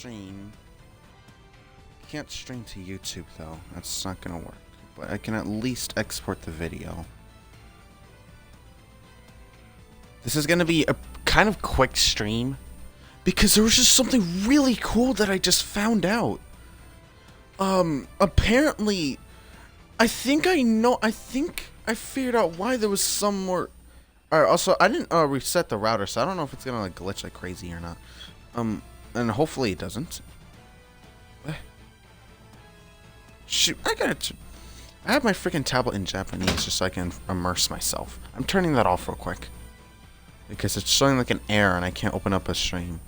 stream. Can't stream to YouTube though. That's not gonna work. But I can at least export the video. This is gonna be a kind of quick stream because there was just something really cool that I just found out. Apparently, I think I figured out why there was some more. Alright, also, I didn't reset the router, so I don't know if it's gonna like glitch like crazy or not. And hopefully it doesn't. Shoot, I have my freaking tablet in Japanese just so I can immerse myself. I'm turning that off real quick. Because it's showing like an error and I can't open up a stream.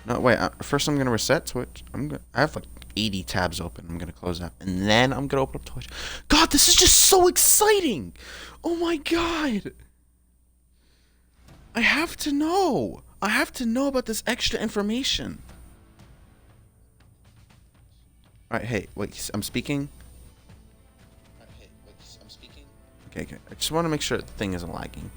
No, wait, first I'm gonna reset Twitch. I have like 80 tabs open. I'm gonna close that. And then I'm gonna open up Twitch. God, this is just so exciting! Oh my god! I have to know! I have to know about this extra information. Alright, hey, wait, I'm speaking? Okay, I just want to make sure the thing isn't lagging.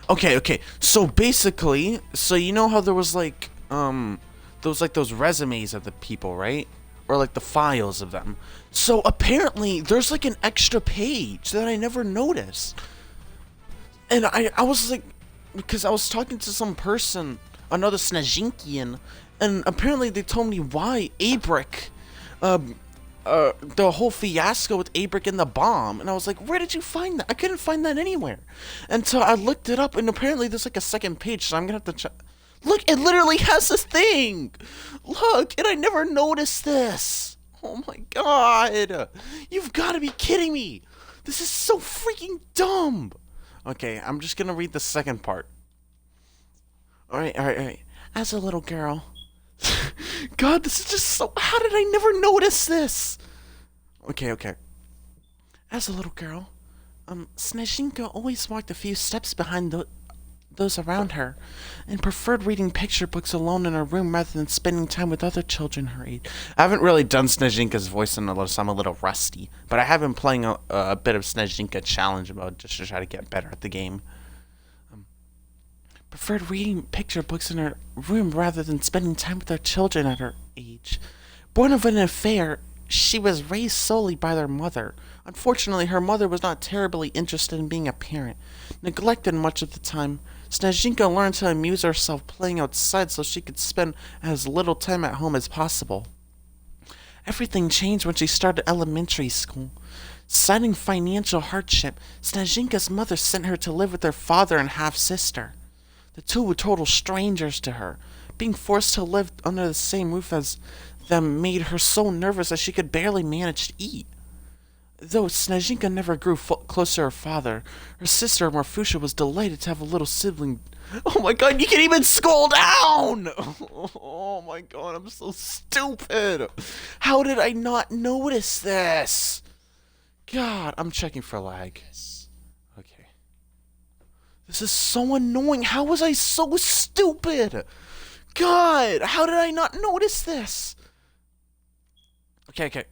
Okay. So basically, you know how there was like, those resumes of the people, right? Or like the files of them. So apparently, there's like an extra page that I never noticed. And I was like, because I was talking to some person, another SNEZHINKIAN, and apparently they told me why Abrek, the whole fiasco with Abrek and the bomb, and I was like, where did you find that? I couldn't find that anywhere. And so I looked it up, and apparently there's like a second page, so I'm gonna have to check. Look, it literally has this thing! Look, and I never noticed this! Oh my god! You've gotta be kidding me! This is so freaking dumb! Okay, I'm just gonna read the second part. Alright. As a little girl... God, this is just so... How did I never notice this? Okay. As a little girl, SNEZHINKA always walked a few steps behind those around her, and preferred reading picture books alone in her room rather than spending time with other children her age. I haven't really done SNEZHINKA's voice in a little, so I'm a little rusty. But I have been playing a bit of SNEZHINKA challenge mode just to try to get better at the game. Preferred reading picture books in her room rather than spending time with her children at her age. Born of an affair, she was raised solely by their mother. Unfortunately, her mother was not terribly interested in being a parent. Neglected much of the time, SNEZHINKA learned to amuse herself playing outside so she could spend as little time at home as possible. Everything changed when she started elementary school. Citing financial hardship, SNEZHINKA's mother sent her to live with her father and half-sister. The two were total strangers to her. Being forced to live under the same roof as them made her so nervous that she could barely manage to eat. Though SNEZHINKA never grew close to her father, her sister Marfusha was delighted to have a little sibling. Oh my god, you can't even scroll down! Oh my god, I'm so stupid! How did I not notice this? God, I'm checking for lag. Okay. This is so annoying. How was I so stupid? God, how did I not notice this? Okay.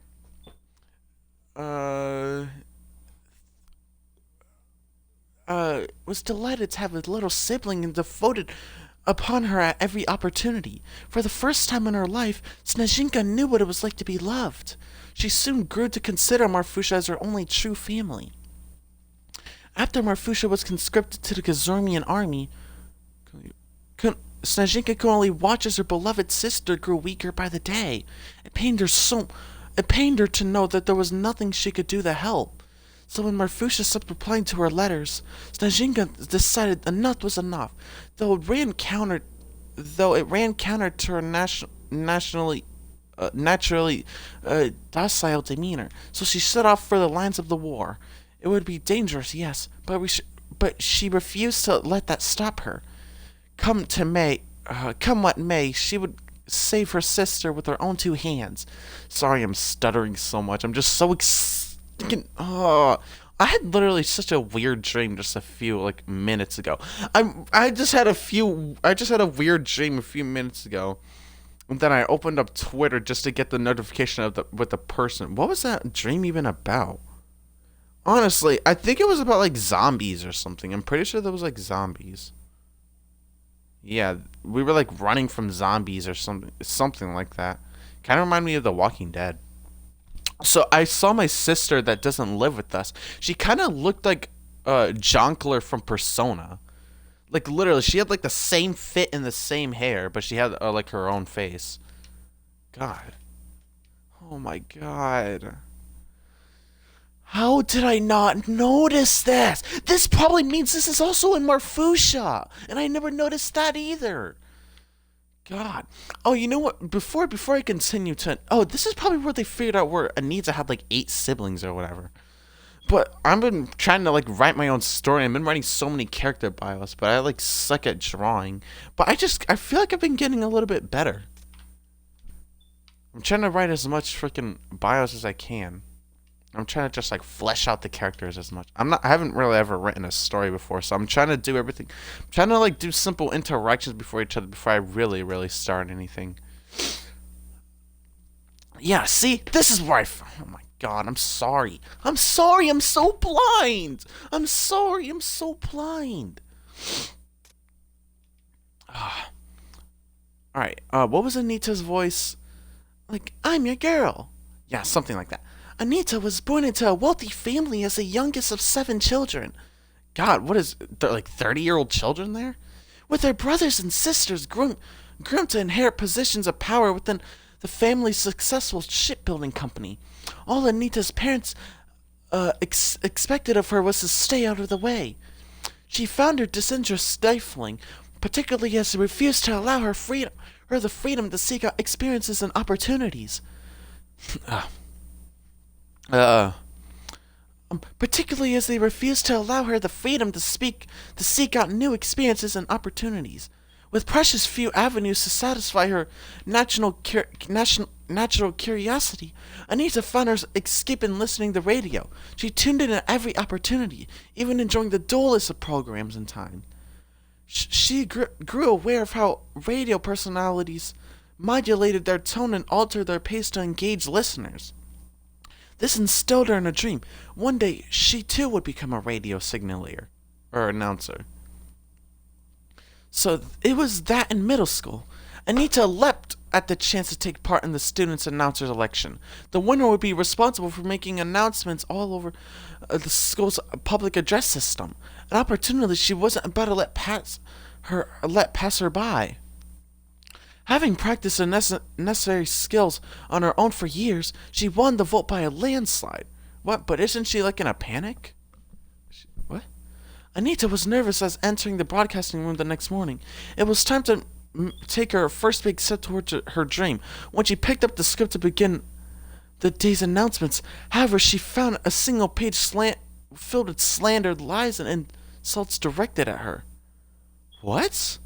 Was delighted to have a little sibling and devoted upon her at every opportunity. For the first time in her life, SNEZHINKA knew what it was like to be loved. She soon grew to consider Marfusha as her only true family. After Marfusha was conscripted to the Gazormian army, SNEZHINKA could only watch as her beloved sister grew weaker by the day. It pained her to know that there was nothing she could do to help. So when Marfusha stopped replying to her letters, SNEZHINKA decided enough was enough. Though it ran counter to her naturally docile demeanor, so she set off for the lines of the war. It would be dangerous, yes, but she refused to let that stop her. Come what may, she would save her sister with her own two hands. Sorry, I'm stuttering so much. I'm just so I had literally such a weird dream just a few minutes ago. I just had a weird dream a few minutes ago. And then I opened up Twitter just to get the notification of with the person. What was that dream even about? Honestly, I think it was about zombies or something. I'm pretty sure there was zombies. Yeah, we were like running from zombies or something like that. Kind of remind me of The Walking Dead. So I saw my sister that doesn't live with us. She kind of looked like Jonkler from Persona. Like literally, she had like the same fit and the same hair, but she had like her own face. God. Oh my god. How did I not notice this? This probably means this is also in Marfusha, and I never noticed that either. God. Oh, you know what? Before I continue to, oh, this is probably where they figured out where Anita had like 8 siblings or whatever. But I've been trying to like write my own story. I've been writing so many character bios, but I like suck at drawing. But I feel like I've been getting a little bit better. I'm trying to write as much freaking bios as I can. I'm trying to just like flesh out the characters as much. I haven't really ever written a story before, so I'm trying to do everything. I'm trying to like do simple interactions before each other before I really start anything. Yeah, see? This is where oh my god, I'm sorry. I'm sorry, I'm so blind. I'm sorry, I'm so blind. Alright, what was Anita's voice? Like, I'm your girl. Yeah, something like that. Anita was born into a wealthy family as the youngest of 7 children. God, what is there like 30-year-old children there? With her brothers and sisters groomed to inherit positions of power within the family's successful shipbuilding company. All Anita's parents expected of her was to stay out of the way. She found her disinterest stifling, particularly as they refused to allow her the freedom to seek out experiences and opportunities. Particularly as they refused to allow her the freedom to seek out new experiences and opportunities. With precious few avenues to satisfy her natural curiosity, Anita found her escaping listening to radio. She tuned in at every opportunity, even enjoying the dullest of programs in time. She grew aware of how radio personalities modulated their tone and altered their pace to engage listeners. This instilled her in a dream. One day, she too would become a radio signaler, or announcer. So it was that in middle school. Anita leapt at the chance to take part in the students' announcers election. The winner would be responsible for making announcements all over the school's public address system. An opportunity she wasn't about to let pass her by. Having practiced the necessary skills on her own for years, she won the vote by a landslide. What? But isn't she like in a panic? What? Anita was nervous as entering the broadcasting room the next morning. It was time to take her first big step towards her dream. When she picked up the script to begin the day's announcements, however, she found a single page filled with slander, lies, and insults directed at her. What?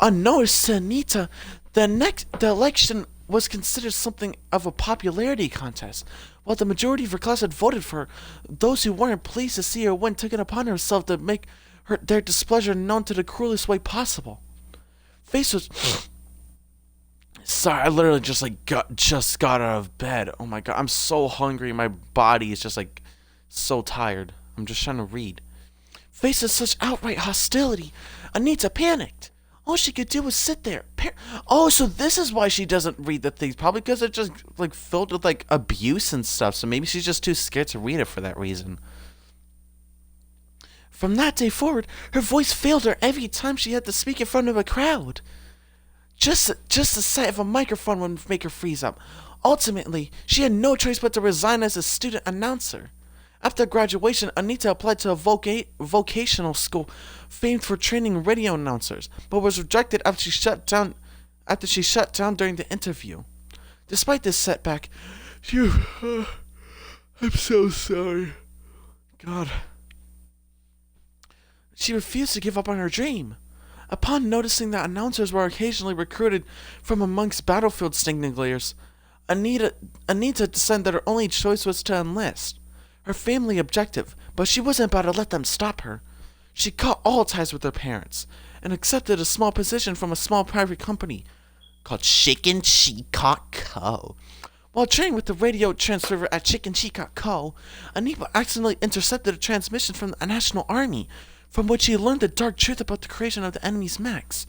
Unnoticed to Anita, the election was considered something of a popularity contest. While the majority of her class had voted for her, those who weren't pleased to see her win took it upon herself to make their displeasure known to the cruelest way possible. Face was... Sorry, I literally just got out of bed. Oh my god, I'm so hungry. My body is just like so tired. I'm just trying to read. Faced with such outright hostility, Anita panicked. All she could do was sit there. Oh, so this is why she doesn't read the things. Probably because it's just like filled with like abuse and stuff. So maybe she's just too scared to read it for that reason. From that day forward, her voice failed her every time she had to speak in front of a crowd. Just the sight of a microphone would make her freeze up. Ultimately, she had no choice but to resign as a student announcer. After graduation, Anita applied to a vocational school famed for training radio announcers, but was rejected after she shut down during the interview. Despite this setback, I'm so sorry. God. She refused to give up on her dream. Upon noticing that announcers were occasionally recruited from amongst battlefield signalers, Anita decided that her only choice was to enlist. Her family objective, but she wasn't about to let them stop her. She cut all ties with her parents and accepted a small position from a small private company called Chicken Chicot Co. While training with the radio transmitter at Chicken Chicot Co., Anita accidentally intercepted a transmission from the National Army, from which she learned the dark truth about the creation of the enemy's mechs.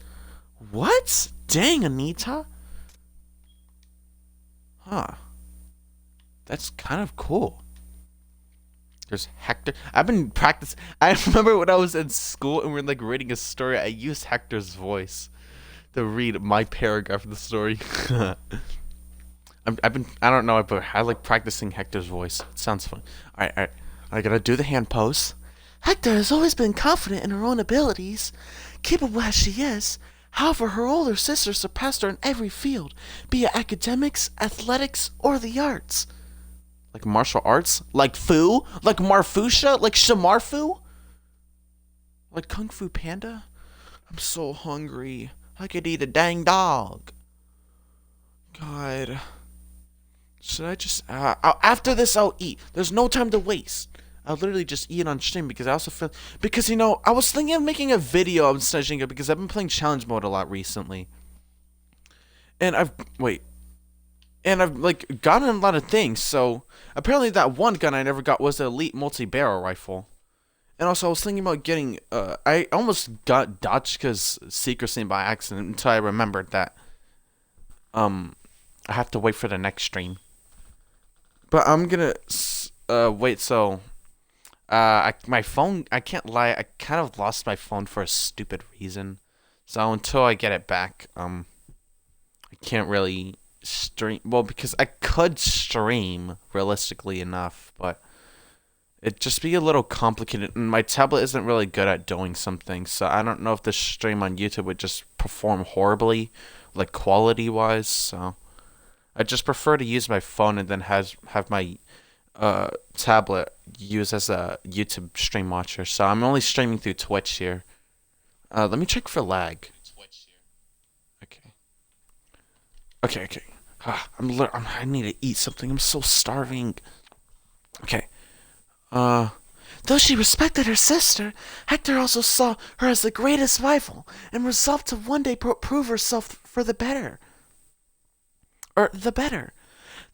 What? Dang, Anita. Huh. That's kind of cool. There's Hector. I've been practicing. I remember when I was in school and we were like reading a story, I used Hector's voice to read my paragraph of the story. I don't know, but I like practicing Hector's voice. It sounds fun. Alright. I gotta do the hand pose. Hector has always been confident in her own abilities, capable as she is. However, her older sister surpassed her in every field, be it academics, athletics, or the arts. Like martial arts? Like Fu? Like Marfusha? Like Shamarfu? Like Kung Fu Panda? I'm so hungry. I could eat a dang dog. God. Should I just... after this, I'll eat. There's no time to waste. I'll literally just eat on stream because I also feel... Because, you know, I was thinking of making a video of SNEZHINKIANS because I've been playing challenge mode a lot recently. And I've... Wait. And I've, like, gotten a lot of things, so... Apparently that one gun I never got was the Elite Multi-Barrel Rifle. And also, I was thinking about getting... I almost got Dochka's Secrecy by accident until I remembered that... I have to wait for the next stream. But I'm gonna... wait, so... my phone... I can't lie, I kind of lost my phone for a stupid reason. So until I get it back, I can't really... stream, well, because I could stream realistically enough, but it'd just be a little complicated, and my tablet isn't really good at doing something, so I don't know if this stream on YouTube would just perform horribly, like quality wise. So I just prefer to use my phone and then have my tablet use as a YouTube stream watcher. So I'm only streaming through Twitch here. Let me check for lag. Okay. I need to eat something. I'm so starving. Okay. Though she respected her sister, Hector also saw her as the greatest rival and resolved to one day prove herself for the better.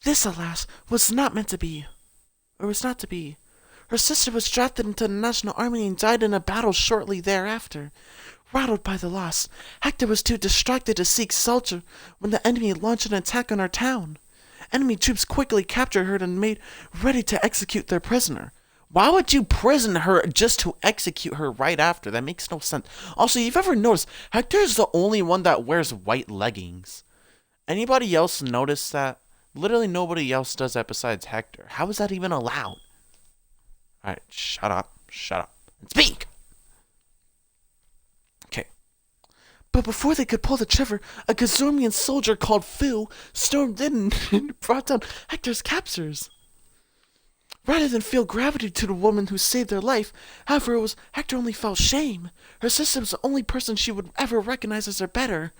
This, alas, was not to be. Her sister was drafted into the National Army and died in a battle shortly thereafter. Rattled by the loss, Hector was too distracted to seek shelter when the enemy launched an attack on our town. Enemy troops quickly captured her and made ready to execute their prisoner. Why would you prison her just to execute her right after? That makes no sense. Also, you've ever noticed, Hector's the only one that wears white leggings. Anybody else notice that? Literally nobody else does that besides Hector. How is that even allowed? Alright, shut up, and speak! But before they could pull the trigger, a Gazormian soldier called Fu stormed in and brought down Hector's captors. Rather than feel gratitude to the woman who saved her life, however, Hector only felt shame. Her sister was the only person she would ever recognize as her better.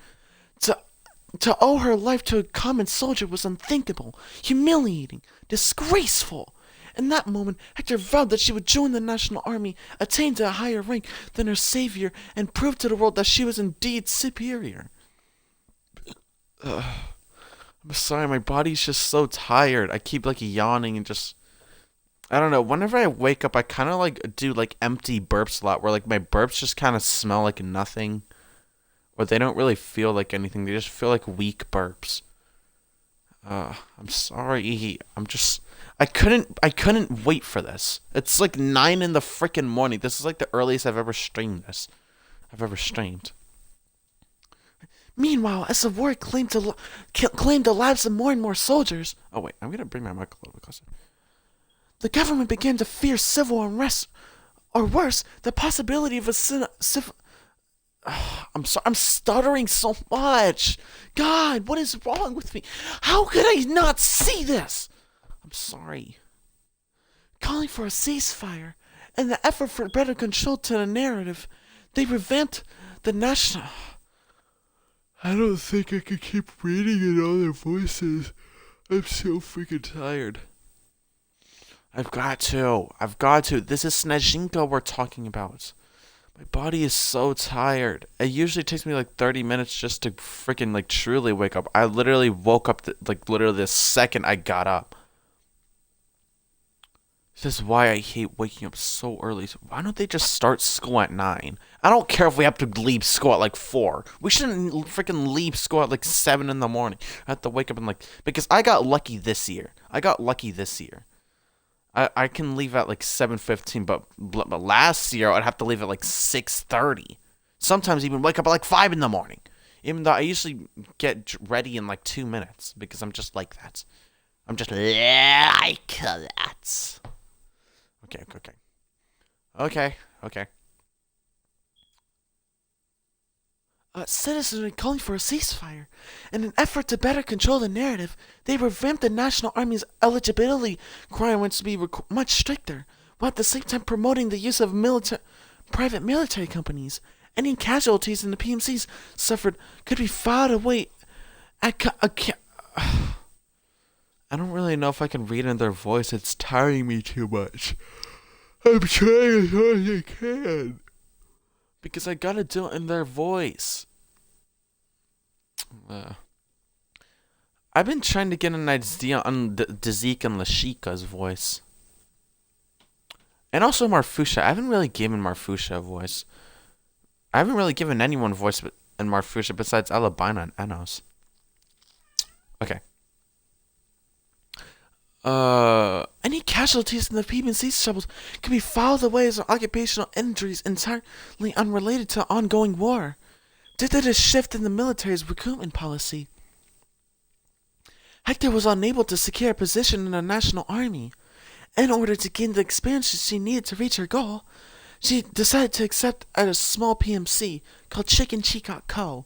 To owe her life to a common soldier was unthinkable, humiliating, disgraceful. In that moment, Hector vowed that she would join the National Army, attain to a higher rank than her savior, and prove to the world that she was indeed superior. I'm sorry, my body's just so tired. I keep, like, yawning and just... I don't know, whenever I wake up, I kind of, like, do, like, empty burps a lot, where, like, my burps just kind of smell like nothing. Or they don't really feel like anything, they just feel like weak burps. I'm sorry, I couldn't wait for this. It's like 9 in the freaking morning. This is like the earliest I've ever streamed. Meanwhile, as the war claimed the lives of more and more soldiers... Oh wait, I'm gonna bring my mic a little bit closer. The government began to fear civil unrest, or worse, the possibility of a civil... I'm sorry, I'm stuttering so much. God, what is wrong with me? How could I not see this? I'm sorry. Calling for a ceasefire and the effort for better control to the narrative, they revamped the national... I don't think I can keep reading in all their voices. I'm so freaking tired. I've got to. This is SNEZHINKIANS we're talking about. My body is so tired. It usually takes me like 30 minutes just to freaking like truly wake up. I literally woke up like literally the second I got up. This is why I hate waking up so early. Why don't they just start school at 9? I don't care if we have to leave school at like 4. We shouldn't freaking leave school at like 7 in the morning. I have to wake up and like, because I got lucky this year. I can leave at like 7:15, but last year I'd have to leave at like 6:30. Sometimes even wake up at like 5 in the morning. Even though I usually get ready in like 2 minutes because I'm just like that. I'm just like that. Okay. Citizens are calling for a ceasefire. In an effort to better control the narrative, they revamped the National Army's eligibility requirements to be much stricter, while at the same time promoting the use of private military companies. Any casualties in the PMCs suffered could be filed away at I don't really know if I can read in their voice. It's tiring me too much. I'm trying as hard as I can. Because I gotta do it in their voice. I've been trying to get an idea on Dezik and Lisichka's voice. And also Marfusha. I haven't really given Marfusha a voice. I haven't really given anyone a voice in Marfusha besides Alabina and Enos. Okay. Any casualties in the PBC's troubles can be filed away as occupational injuries entirely unrelated to ongoing war, due to the shift in the military's recruitment policy. Hector was unable to secure a position in the National Army. In order to gain the experience she needed to reach her goal, she decided to accept at a small PMC called Chicken Chicot Co.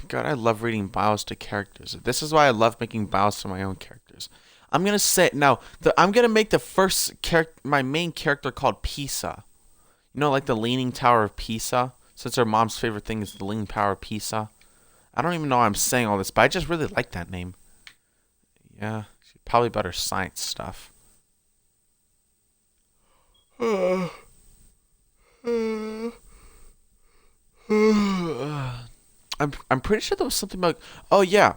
God, I love reading bios to characters. This is why I love making bios to my own characters. I'm gonna say now. I'm gonna make the first my main character called Pisa. You know, like the Leaning Tower of Pisa. Since her mom's favorite thing is the Leaning Tower of Pisa. I don't even know why I'm saying all this, but I just really like that name. Yeah, she's probably better science stuff. I'm pretty sure there was something about. Oh yeah,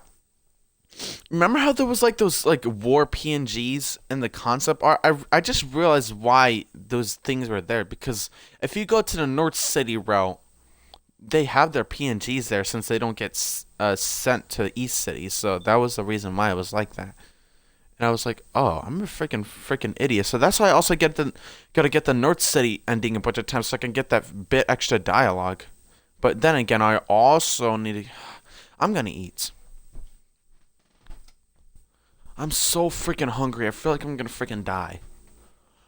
remember how there was like those like war PNGs in the concept art? I just realized why those things were there, because if you go to the North City route, they have their PNGs there since they don't get sent to the East City. So that was the reason why it was like that. And I was like, oh, I'm a freaking idiot. So that's why I also gotta get the North City ending a bunch of times so I can get that bit extra dialogue. But then again, I also need to. I'm gonna eat. I'm so freaking hungry. I feel like I'm gonna freaking die.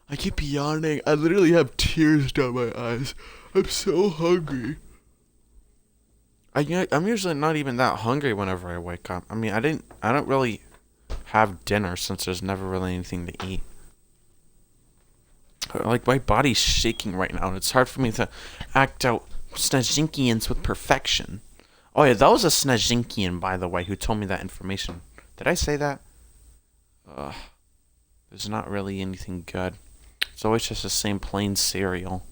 I keep yawning. I literally have tears down my eyes. I'm so hungry. I'm usually not even that hungry whenever I wake up. I mean, I don't really have dinner since there's never really anything to eat. Like, my body's shaking right now, and it's hard for me to act out SNEZHINKIANS with perfection. Oh yeah, that was a SNEZHINKIAN, by the way, who told me that information. Did I say that? There's not really anything good. It's always just the same plain cereal.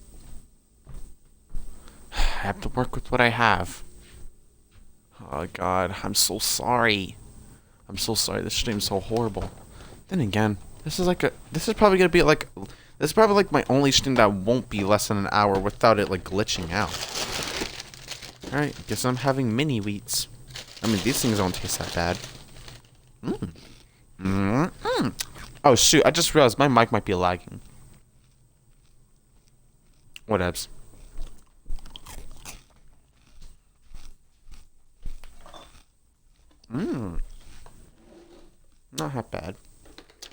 I have to work with what I have. Oh god, I'm so sorry. I'm so sorry, this stream's so horrible. Then again, this is probably like my only stream that won't be less than an hour without it like glitching out. Alright, guess I'm having mini wheats. I mean, these things don't taste that bad. Oh shoot, I just realized my mic might be lagging. Whatevs. Not that bad.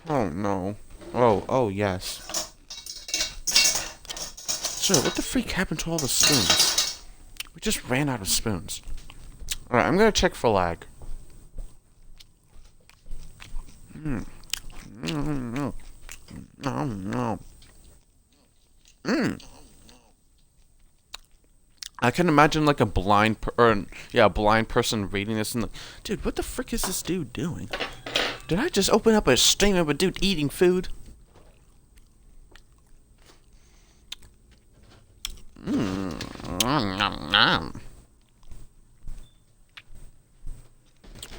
Oh no. Oh yes. Sure, what the freak happened to all the spoons? We just ran out of spoons. Alright, I'm gonna check for lag. I can imagine like a blind person reading this and like, dude, what the frick is this dude doing? Did I just open up a stream of a dude eating food?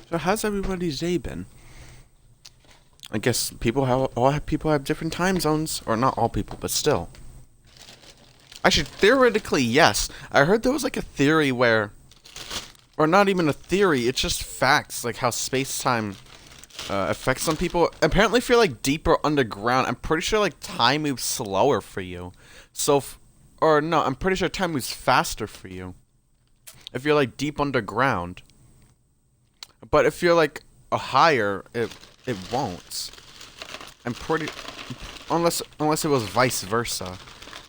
So how's everybody's day been? I guess people have different time zones, or not all people, but still. Actually, theoretically, yes. I heard there was like a theory where, or not even a theory, it's just facts, like how space-time affects some people. Apparently, if you're like deeper underground, I'm pretty sure like time moves slower for you. So, or no, I'm pretty sure time moves faster for you if you're like deep underground. But if you're like a higher, it won't. I'm pretty, unless it was vice versa.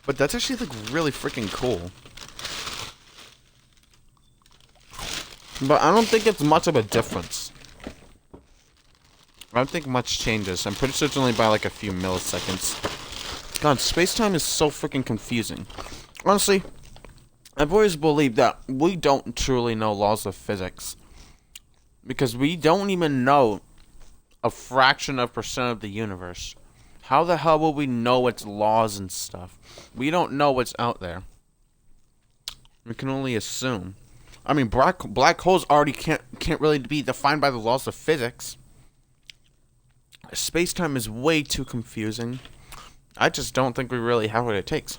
But that's actually like really freaking cool. But I don't think it's much of a difference. I don't think much changes. I'm pretty sure it's only by like a few milliseconds. God, space-time is so freaking confusing. Honestly, I've always believed that we don't truly know laws of physics. Because we don't even know a fraction of percent of the universe. How the hell will we know its laws and stuff? We don't know what's out there. We can only assume. I mean, black holes already can't really be defined by the laws of physics. Space-time is way too confusing. I just don't think we really have what it takes.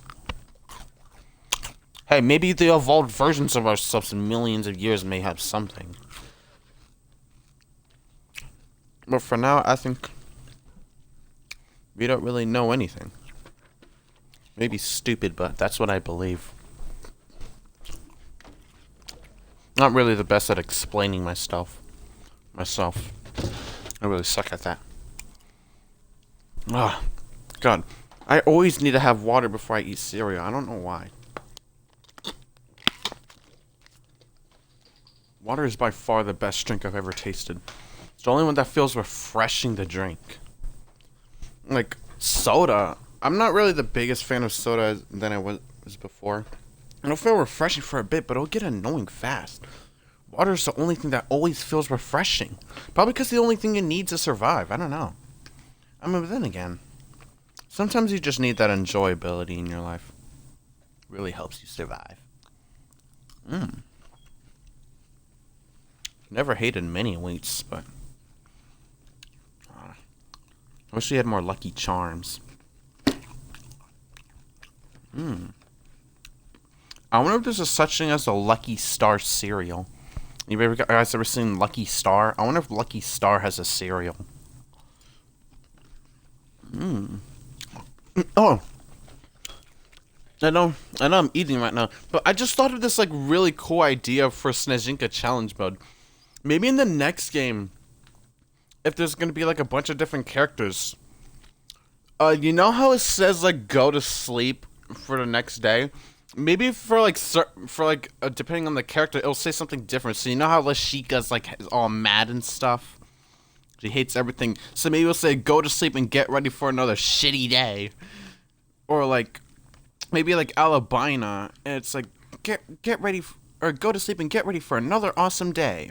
Hey, maybe the evolved versions of ourselves in millions of years may have something. But for now, I think we don't really know anything. Maybe stupid, but that's what I believe. Not really the best at explaining myself. I really suck at that. Ah, God. I always need to have water before I eat cereal. I don't know why. Water is by far the best drink I've ever tasted. It's the only one that feels refreshing to drink. Like, soda. I'm not really the biggest fan of soda than I was before. It'll feel refreshing for a bit, but it'll get annoying fast. Water is the only thing that always feels refreshing. Probably because the only thing you need to survive. I don't know. I mean, but then again, sometimes you just need that enjoyability in your life. Really helps you survive. Never hated mini wheats, but I wish we had more Lucky Charms. I wonder if there's a such thing as a Lucky Star cereal. You guys ever seen Lucky Star? I wonder if Lucky Star has a cereal. Oh. I know I'm eating right now, but I just thought of this like really cool idea for SNEZHINKA challenge mode. Maybe in the next game, if there's gonna be like a bunch of different characters. You know how it says like go to sleep for the next day? Maybe for depending on the character, it'll say something different. So you know how Lisichka's like all mad and stuff? She hates everything. So maybe it'll say go to sleep and get ready for another shitty day. Or like maybe like Alabina, and it's like get ready or go to sleep and get ready for another awesome day.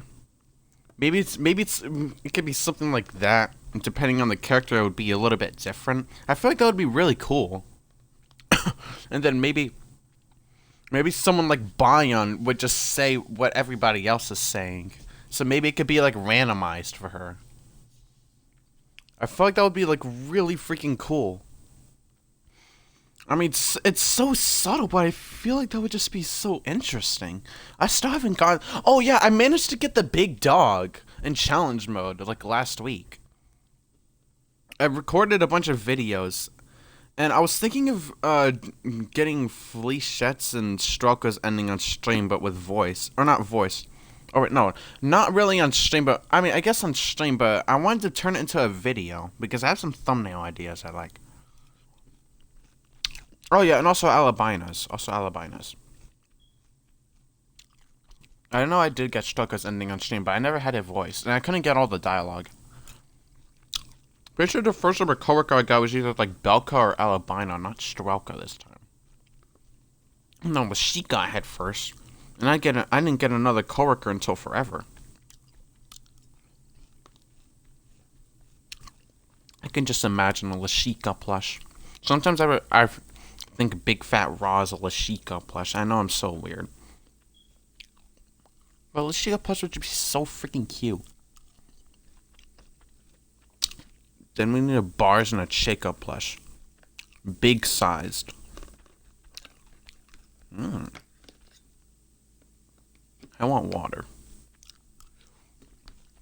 Maybe it could be something like that. Depending on the character, it would be a little bit different. I feel like that would be really cool. And then maybe someone like Bion would just say what everybody else is saying. So maybe it could be like randomized for her. I feel like that would be like really freaking cool. I mean, it's so subtle, but I feel like that would just be so interesting. I still haven't got... Oh, yeah, I managed to get the big dog in challenge mode, like, last week. I recorded a bunch of videos, and I was thinking of getting Flechettes and Strelka's ending on stream, but with voice. Or not voice. Oh, wait, no. Not really on stream, but... I mean, I guess on stream, but I wanted to turn it into a video, because I have some thumbnail ideas I like. Oh, yeah, and also Alabinas. I know I did get Strelka's ending on stream, but I never had a voice, and I couldn't get all the dialogue. Pretty sure the first ever coworker I got was either, like, Belka or Alabina, not Strelka this time. No, Lisichka I had first. And I didn't get another coworker until forever. I can just imagine a Lisichka plush. Sometimes I think Big Fat Raw is a Lisichka plush. I know I'm so weird. But Lisichka plush would just be so freaking cute. Then we need a bars and a Chica plush. Big sized. I want water.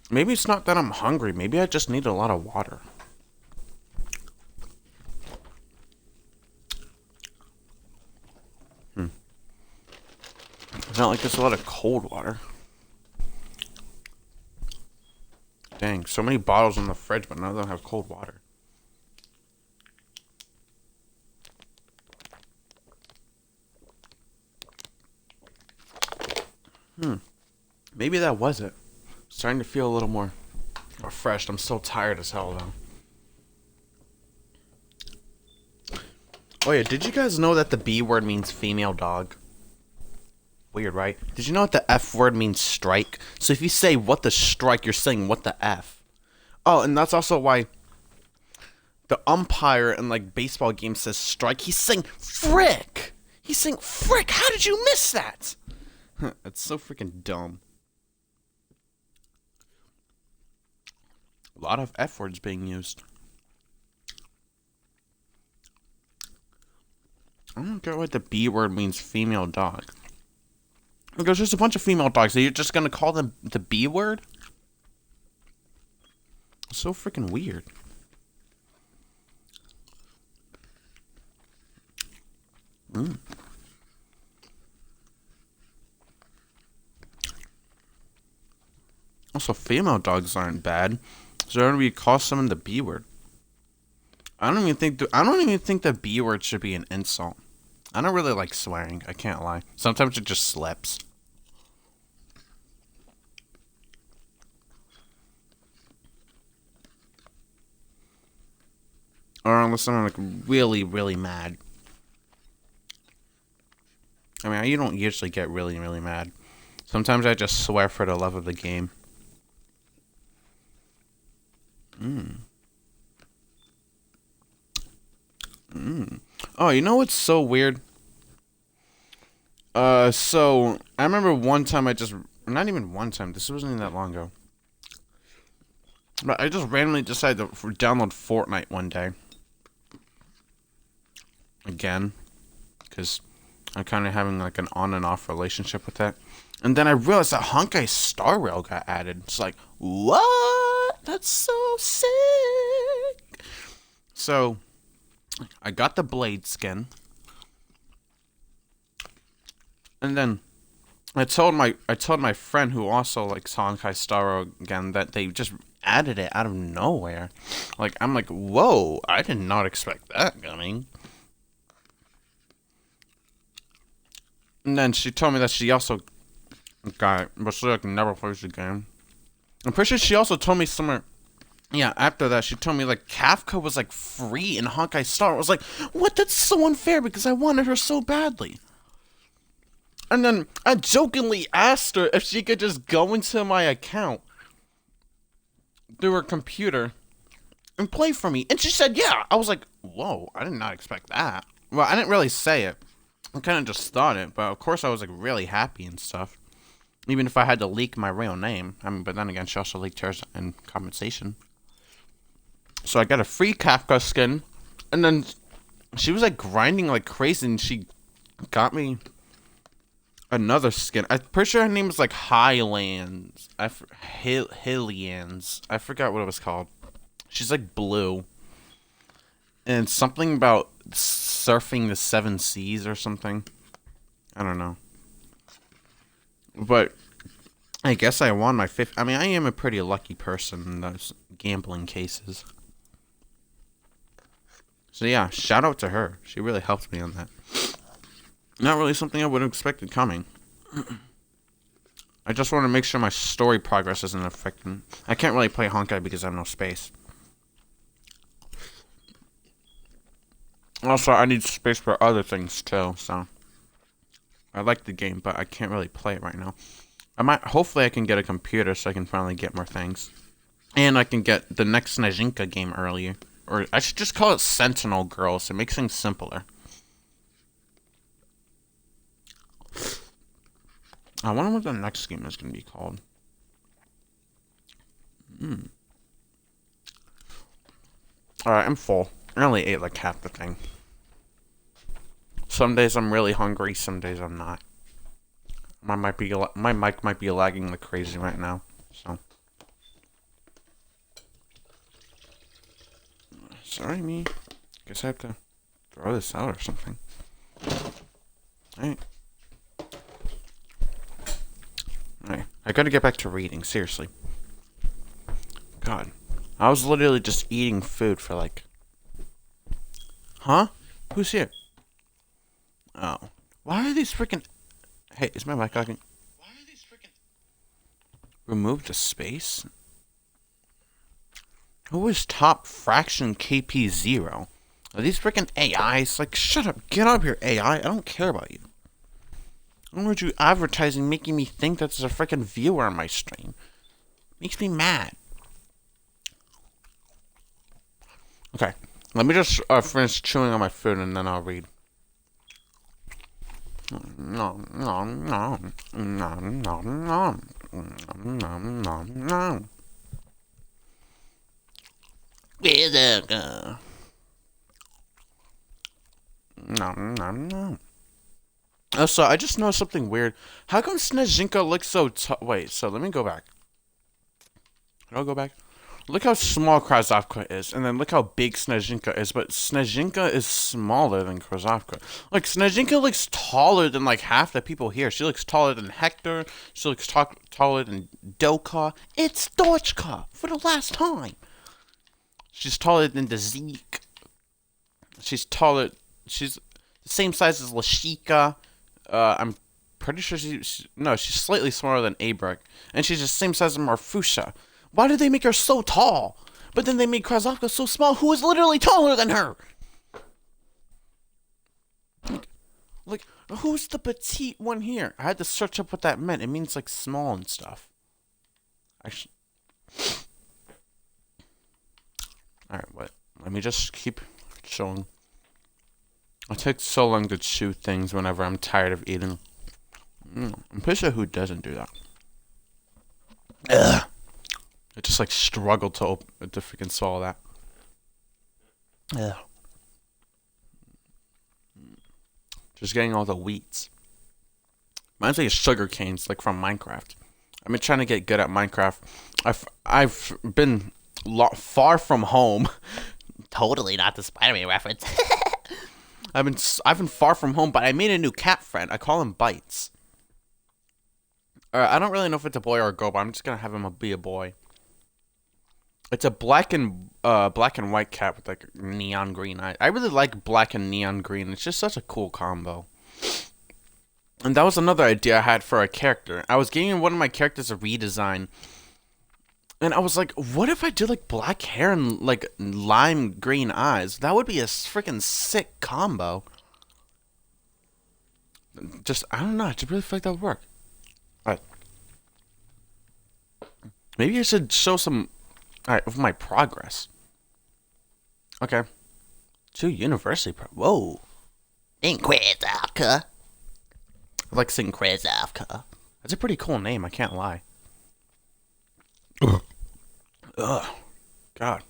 Maybe it's not that I'm hungry. Maybe I just need a lot of water. It's not like there's a lot of cold water. Dang, so many bottles in the fridge, but none of them have cold water. Maybe that was it. Starting to feel a little more refreshed. I'm so tired as hell, though. Oh yeah, did you guys know that the B word means female dog? Weird, right? Did you know that the F word means strike? So if you say what the strike, you're saying what the F. Oh, and that's also why the umpire in like baseball games says strike. He's saying frick. He's saying frick. How did you miss that? That's so freaking dumb. A lot of F words being used. I don't get what the B word means female dog. Because there's a bunch of female dogs. So you're just going to call them the B word? So freaking weird. Also, female dogs aren't bad. So why do we call someone the B word? I don't even think the B word should be an insult. I don't really like swearing. I can't lie. Sometimes it just slips. Or unless I'm like really, really mad. I mean, you don't usually get really, really mad. Sometimes I just swear for the love of the game. Oh, you know what's so weird? So I remember one time not even one time, this wasn't even that long ago. But I just randomly decided to download Fortnite one day. Again. Because I'm kind of having like an on and off relationship with that. And then I realized that Honkai Star Rail got added. It's like, what? That's so sick. So I got the Blade skin. And then I told my friend who also likes Honkai Star Rail again that they just added it out of nowhere. Like, I'm like, whoa, I did not expect that coming. And then she told me that she also got it, but she like never plays the game. I'm pretty sure she also told me somewhere. Yeah, after that, she told me, like, Kafka was, like, free in Honkai Star. I was like, what? That's so unfair because I wanted her so badly. And then I jokingly asked her if she could just go into my account through her computer and play for me. And she said, yeah. I was like, whoa, I did not expect that. Well, I didn't really say it. I kind of just thought it. But, of course, I was, like, really happy and stuff. Even if I had to leak my real name. I mean, but then again, she also leaked hers in compensation. So I got a free Kafka skin, and then she was like grinding like crazy, and she got me another skin. I'm pretty sure her name was like Highlands. Hillians. I forgot what it was called. She's like blue. And something about surfing the 7 seas or something. I don't know. But I guess I won my 5th. I mean, I am a pretty lucky person in those gambling cases. So yeah, shout out to her. She really helped me on that. Not really something I would have expected coming. I just want to make sure my story progress isn't affecting. I can't really play Honkai because I have no space. Also, I need space for other things too, so. I like the game, but I can't really play it right now. Hopefully I can get a computer so I can finally get more things. And I can get the next SNEZHINKA game earlier. Or I should just call it Sentinel Girls. It makes things simpler. I wonder what the next game is going to be called. Alright, I'm full. I only ate like half the thing. Some days I'm really hungry, some days I'm not. My mic might be lagging like crazy right now, so. Sorry, me. Guess I have to throw this out or something. Alright. Alright. I gotta get back to reading, seriously. God. I was literally just eating food for like... Huh? Who's here? Oh. Why are these freaking... Hey, is my mic lagging? Why are these freaking... Remove the space? Who is top fraction KP0? Are these freaking AIs? Like, shut up. Get up here, AI. I don't care about you. I don't want you advertising making me think that there's a freaking viewer on my stream. Makes me mad. Okay. Let me just finish chewing on my food and then I'll read. No, no, no, no, no, no, no, no, no. Lisichka. No, no, no. Also, I just noticed something weird. How come SNEZHINKA looks so wait, so let me go back. I'll go back. Look how small Krasavaka is, and then look how big SNEZHINKA is, but SNEZHINKA is smaller than Krasavaka. Like, SNEZHINKA looks taller than, like, half the people here. She looks taller than Hector. She looks taller than Dochka. It's Dochka for the last time. She's taller than Dezik. She's taller. She's the same size as Lisichka. I'm pretty sure she's slightly smaller than Abrek. And she's the same size as Marfusha. Why did they make her so tall? But then they made Krasavaka so small, who is literally taller than her. Like, who's the petite one here? I had to search up what that meant. It means, like, small and stuff. Actually. Alright, what? Let me just keep showing. It takes so long to chew things whenever I'm tired of eating. I'm pretty sure who doesn't do that. Ugh. I just like struggled to freaking swallow that. Ugh. Just getting all the wheats. Mine's like sugar canes, like from Minecraft. I've been trying to get good at Minecraft. I've been far from home. Totally not the Spider-Man reference. I've been far from home, but I made a new cat friend. I call him Bites. I don't really know if it's a boy or a girl, but I'm just gonna have him be a boy. It's a black and white cat with like neon green eyes. I really like black and neon green. It's just such a cool combo. And that was another idea I had for a character. I was giving one of my characters a redesign. And I was like, what if I did like black hair and like lime green eyes? That would be a freaking sick combo. Just, I don't know. I just really feel like that would work. Alright. Maybe I should show some of my progress. Okay. 2 university whoa. In Krasavaka. I like saying Krasavaka. That's a pretty cool name, I can't lie. Ugh. God.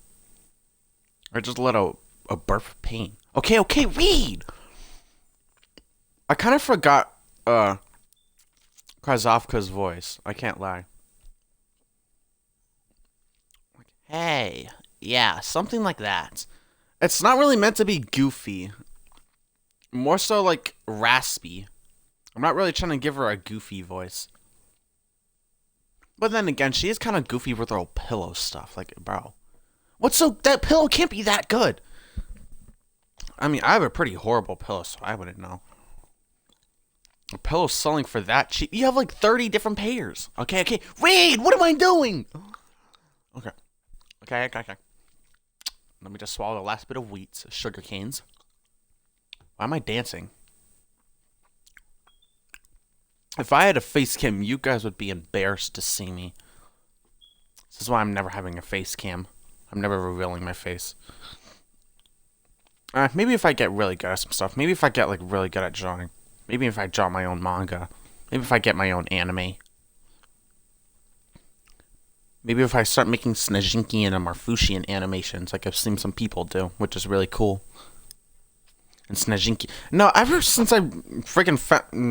I just let a burp of pain. Okay, read! I kind of forgot, Krasavaka's voice. I can't lie. Like, hey. Yeah, something like that. It's not really meant to be goofy. More so, like, raspy. I'm not really trying to give her a goofy voice. But then again, she is kind of goofy with her old pillow stuff. Like, bro. That pillow can't be that good. I mean, I have a pretty horrible pillow, so I wouldn't know. A pillow selling for that cheap. You have like 30 different pairs. Okay. Read! What am I doing? Okay. Let me just swallow the last bit of wheat. Sugar canes. Why am I dancing? If I had a face cam, you guys would be embarrassed to see me. This is why I'm never having a face cam. I'm never revealing my face. Maybe if I get really good at some stuff. Maybe if I get like really good at drawing. Maybe if I draw my own manga. Maybe if I get my own anime. Maybe if I start making SNEZHINKIAN and Marfushian animations, like I've seen some people do, which is really cool. And SNEZHINKIAN. No, ever since I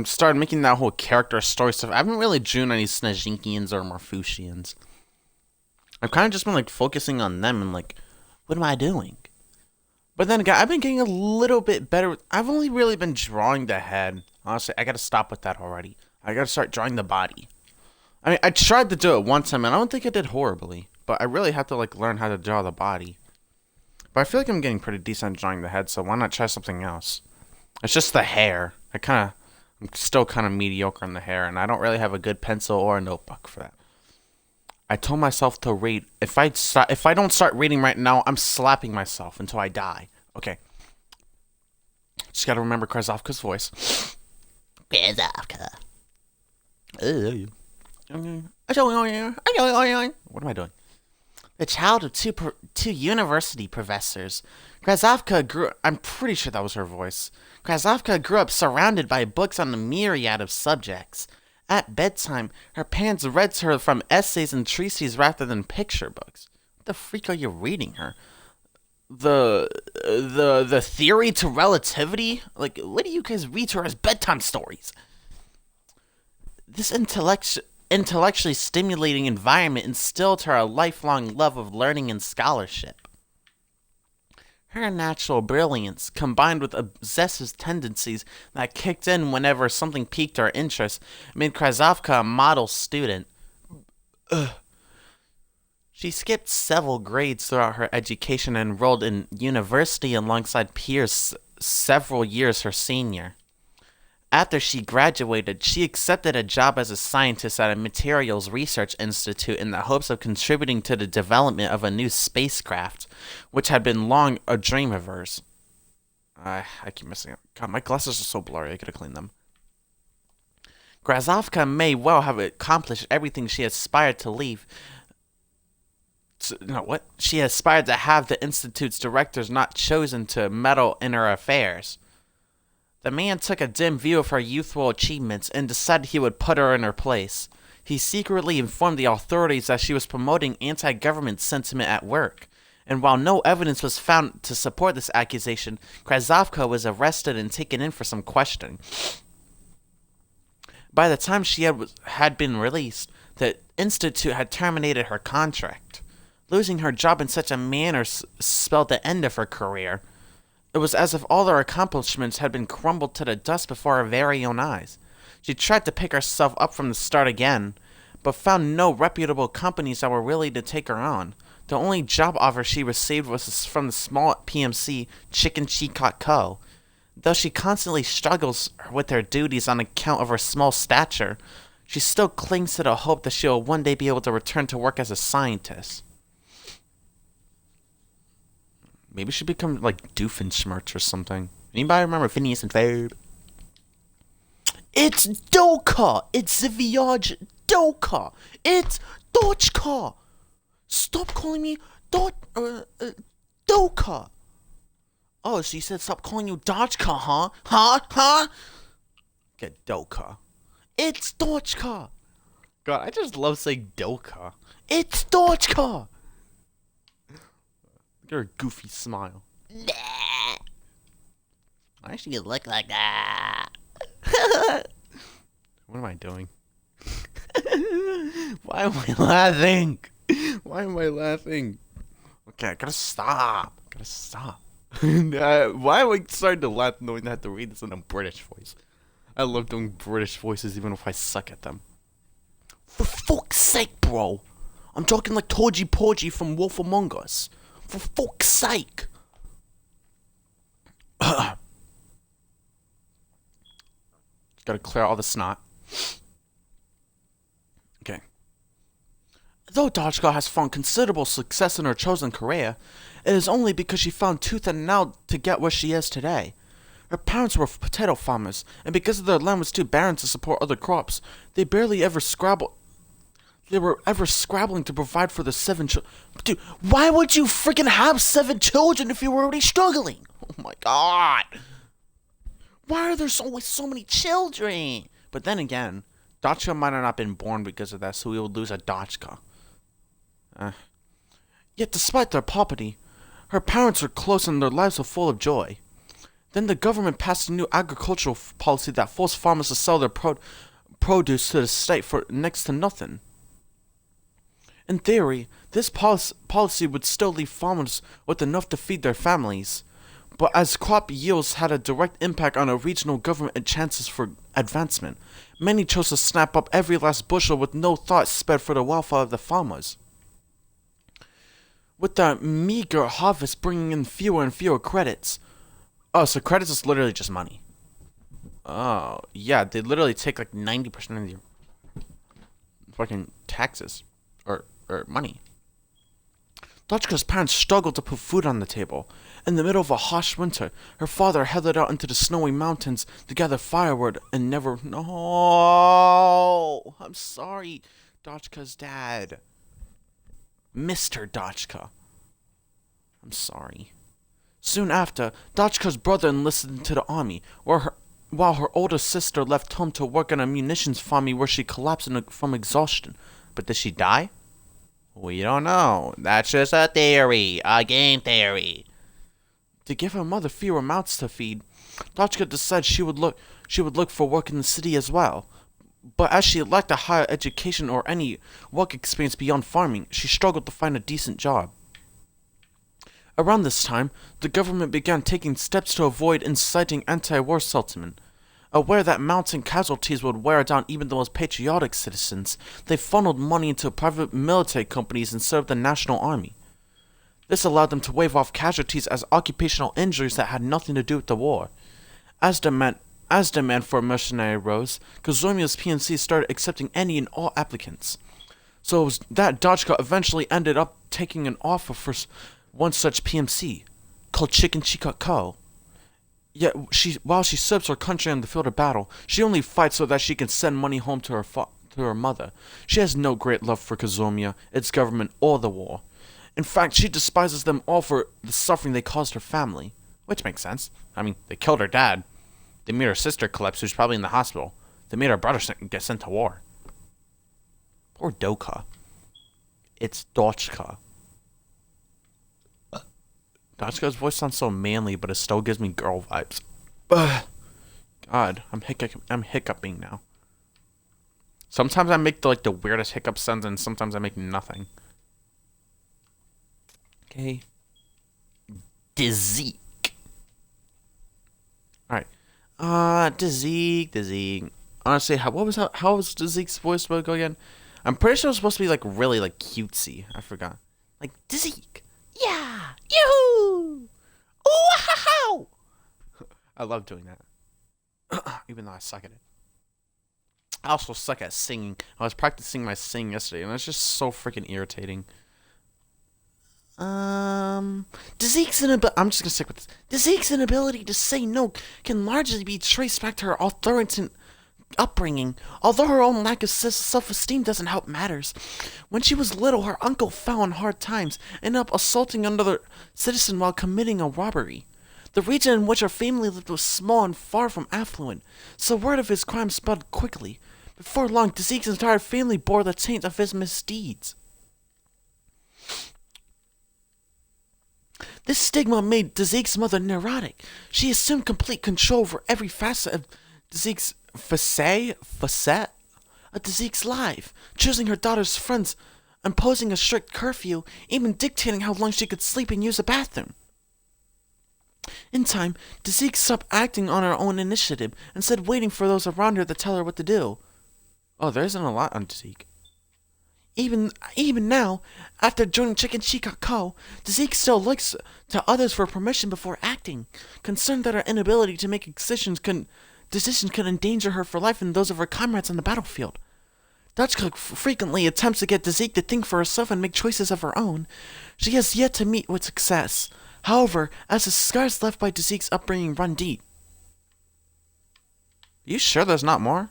started making that whole character story stuff, I haven't really drawn any SNEZHINKIANs or Marfushians. I've kind of just been like focusing on them and like, what am I doing? But then again, I've been getting a little bit better. I've only really been drawing the head. Honestly, I gotta stop with that already. I gotta start drawing the body. I mean, I tried to do it one time, and I don't think I did horribly. But I really have to, like, learn how to draw the body. But I feel like I'm getting pretty decent at drawing the head, so why not try something else? It's just the hair. I'm still kind of mediocre on the hair, and I don't really have a good pencil or a notebook for that. I told myself to read. If I don't start reading right now, I'm slapping myself until I die. Okay. Just gotta remember Krasavaka's voice. Krasavaka. What am I doing? The child of two university professors, Krasavaka grew. I'm pretty sure that was her voice. Krasavaka grew up surrounded by books on a myriad of subjects. At bedtime, her parents read to her from essays and treatises rather than picture books. What the freak are you reading her? The theory to relativity? Like, what do you guys read to her as bedtime stories? This intellectually stimulating environment instilled her a lifelong love of learning and scholarship. Her natural brilliance, combined with obsessive tendencies that kicked in whenever something piqued her interest, made Krasavaka a model student. She skipped several grades throughout her education and enrolled in university alongside peers several years her senior. After she graduated, she accepted a job as a scientist at a materials research institute in the hopes of contributing to the development of a new spacecraft, which had been long a dream of hers. I keep missing it. God, my glasses are so blurry, I gotta clean them. Krasavaka may well have accomplished everything she aspired to leave. She aspired to have the institute's directors not chosen to meddle in her affairs. The man took a dim view of her youthful achievements and decided he would put her in her place. He secretly informed the authorities that she was promoting anti-government sentiment at work, and while no evidence was found to support this accusation, Krasavaka was arrested and taken in for some questioning. By the time she had been released, the institute had terminated her contract. Losing her job in such a manner spelled the end of her career. It was as if all her accomplishments had been crumbled to the dust before her very own eyes. She tried to pick herself up from the start again, but found no reputable companies that were willing to take her on. The only job offer she received was from the small PMC Chicken Chicot Co. Though she constantly struggles with her duties on account of her small stature, she still clings to the hope that she will one day be able to return to work as a scientist. Maybe she become like Doofenshmirtz or something. Anybody remember Phineas and Ferb? It's Dochka! It's Zviaj Dochka! It's Dochka! Stop calling me Dochka! Oh, so you said stop calling you Dochka, huh? Huh? Get Dochka. It's Dochka! God, I just love saying Dochka. It's Dochka! You're a goofy smile. Nah. Why should you look like that? What am I doing? Why am I laughing? Why am I laughing? Okay, I gotta stop. Why am I starting to laugh knowing that I have to read this in a British voice? I love doing British voices even if I suck at them. For fuck's sake, bro. I'm talking like Torgy Porgy from Wolf Among Us. For fuck's sake! Gotta clear all the snot. Okay. Though Dochka has found considerable success in her chosen career, it is only because she found tooth and nail to get where she is today. Her parents were potato farmers, and because their land was too barren to support other crops, they barely ever scrabbled. They were ever scrabbling to provide for the 7 children. Dude, why would you freaking have 7 children if you were already struggling? Oh my god. Why are there always so many children? But then again, Dochka might have not been born because of that, so we would lose a Dochka. Uh, Yet despite their poverty, her parents are close and their lives are full of joy. Then the government passed a new agricultural policy that forced farmers to sell their produce to the state for next to nothing. In theory, this policy would still leave farmers with enough to feed their families, but as crop yields had a direct impact on a regional government and chances for advancement, many chose to snap up every last bushel with no thought spared for the welfare of the farmers. With the meager harvest bringing in fewer and fewer credits. Oh, so credits is literally just money. Oh, yeah, they literally take like 90% of your fucking taxes. Or money. Dochka's parents struggled to put food on the table. In the middle of a harsh winter, her father headed out into the snowy mountains to gather firewood and never... No! I'm sorry, Dochka's dad. Mr. Dochka. I'm sorry. Soon after, Dochka's brother enlisted into the army, while her older sister left home to work on a munitions farm where she collapsed from exhaustion. But did she die? We don't know. That's just a theory. A game theory. To give her mother fewer mouths to feed, Dochka decided she would look for work in the city as well. But as she lacked a higher education or any work experience beyond farming, she struggled to find a decent job. Around this time, the government began taking steps to avoid inciting anti-war sentiment. Aware that mounting casualties would wear down even the most patriotic citizens, they funneled money into private military companies instead of the national army. This allowed them to wave off casualties as occupational injuries that had nothing to do with the war. As demand for a mercenary rose, Kazumia's PMC started accepting any and all applicants. So it was that Dochka eventually ended up taking an offer for one such PMC, called Chicken Chikako. Yet, while she serves her country on the field of battle, she only fights so that she can send money home to her mother. She has no great love for Kazumia, its government, or the war. In fact, she despises them all for the suffering they caused her family. Which makes sense. I mean, they killed her dad. They made her sister collapse, who's probably in the hospital. They made her brother get sent to war. Poor Dochka. It's Dochka. Dochka's voice sounds so manly, but it still gives me girl vibes. Ugh. God, I'm hiccuping now. Sometimes I make the weirdest hiccup sounds, and sometimes I make nothing. Okay. Dezik. Alright. Dezik. Honestly, how was Dezik's voice supposed to go again? I'm pretty sure it was supposed to be really cutesy. I forgot. Like Dezik. Yeah! Yoo-hoo! Ooh-ha-how! I love doing that. Even though I suck at it. I also suck at singing. I was practicing my singing yesterday, and it's just so freaking irritating. Dezik's I'm just gonna stick with this. Dezik's inability to say no can largely be traced back to her authoritarian upbringing, although her own lack of self-esteem doesn't help matters. When she was little, her uncle fell on hard times, ended up assaulting another citizen while committing a robbery. The region in which her family lived was small and far from affluent, so word of his crime spread quickly. Before long, Dezik's entire family bore the taint of his misdeeds. This stigma made Dezik's mother neurotic. She assumed complete control over every facet of Dezik's facet of Dezik's life, choosing her daughter's friends, imposing a strict curfew, even dictating how long she could sleep and use a bathroom. In time, Dezik stopped acting on her own initiative and instead waiting for those around her to tell her what to do. Oh, there isn't a lot on Dezik. Even now, after joining Chicken Chikako, Dezik still looks to others for permission before acting, concerned that her inability to make decisions could endanger her for life and those of her comrades on the battlefield. Dochka frequently attempts to get Dezik to think for herself and make choices of her own. She has yet to meet with success. However, as the scars left by Dezik's upbringing run deep. You sure there's not more?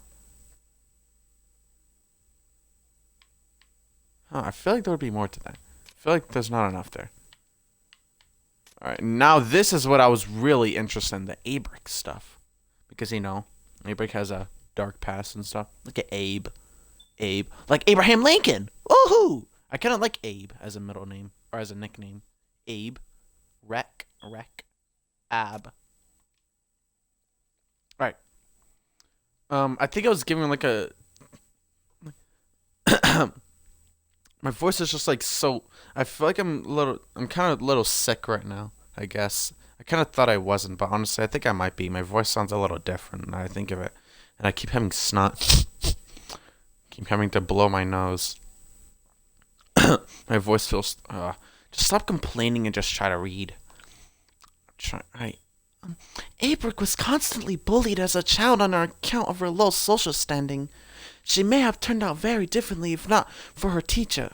Huh, I feel like there would be more to that. I feel like there's not enough there. Alright, now this is what I was really interested in, the Abrek stuff. Because, Abrek has a dark past and stuff. Look at Abe. Like Abraham Lincoln! Woohoo! I kind of like Abe as a middle name or as a nickname. Abe, Rec, Ab. All right. I think I was giving like a. My voice is just like so. I feel like I'm kind of a little sick right now. I guess I kind of thought I wasn't, but honestly, I think I might be. My voice sounds a little different now I think of it, and I keep having snot. Keep having to blow my nose. My voice feels. Just stop complaining and just try to read. Abrek was constantly bullied as a child on account of her low social standing. She may have turned out very differently if not for her teacher,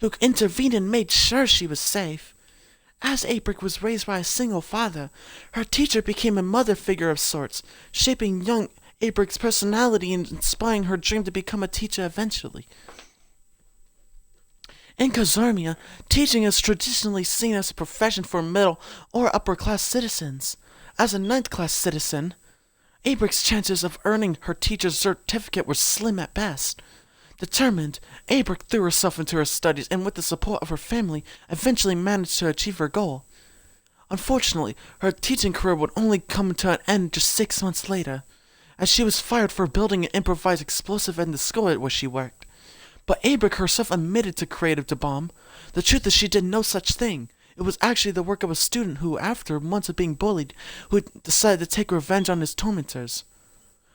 who intervened and made sure she was safe. As Abrek was raised by a single father, her teacher became a mother figure of sorts, shaping young Abrek's personality and inspiring her dream to become a teacher eventually. In Kazarmia, teaching is traditionally seen as a profession for middle or upper class citizens. As a ninth-class citizen, Abrek's chances of earning her teacher's certificate were slim at best. Determined, Abrek threw herself into her studies and with the support of her family, eventually managed to achieve her goal. Unfortunately, her teaching career would only come to an end just 6 months later, as she was fired for building an improvised explosive in the school at where she worked. But Abrek herself admitted to creative to bomb. The truth is she did no such thing. It was actually the work of a student who, after months of being bullied, who decided to take revenge on his tormentors.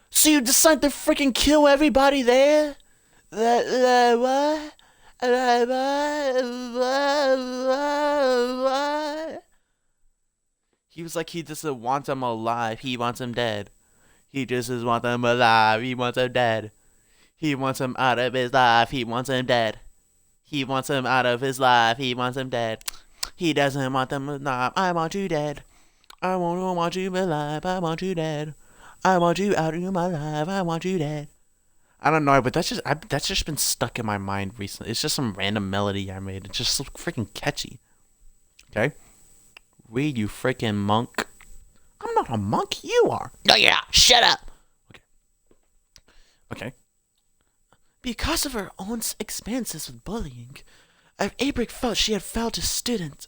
So you decide to freaking kill everybody there? What? He was like, he doesn't want them alive, he wants them dead. He just doesn't want them alive, he wants them dead. He wants them out of his life, he wants them dead. He wants them out of his life, he wants them dead. He doesn't want them alive, I want you dead. I won't want you alive, I want you dead. I want you out of my life, I want you dead. I don't know, but that's just been stuck in my mind recently. It's just some random melody I made. It's just so freaking catchy. Okay? Read, you freaking monk. I'm not a monk, you are. No, you're not. Shut up. Okay. Because of her own experiences with bullying, Abrek felt she had failed the student.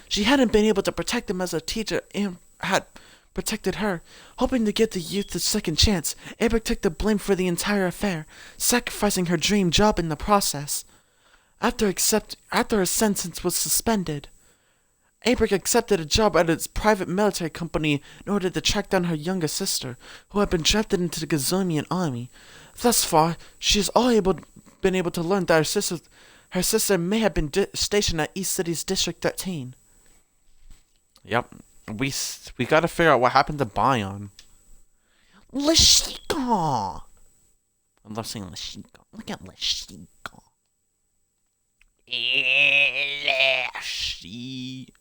She hadn't been able to protect him as a teacher and had protected her. Hoping to give the youth a second chance, Abrek took the blame for the entire affair, sacrificing her dream job in the process. After her sentence was suspended, Abrek accepted a job at its private military company in order to track down her younger sister, who had been drafted into the Gazonian army. Thus far, she has been able to learn that her sister may have been stationed at East City's District 13. Yep. We gotta figure out what happened to Bion. Lisichka. I love saying Lisichka. Look at Lisichka. Lisichka.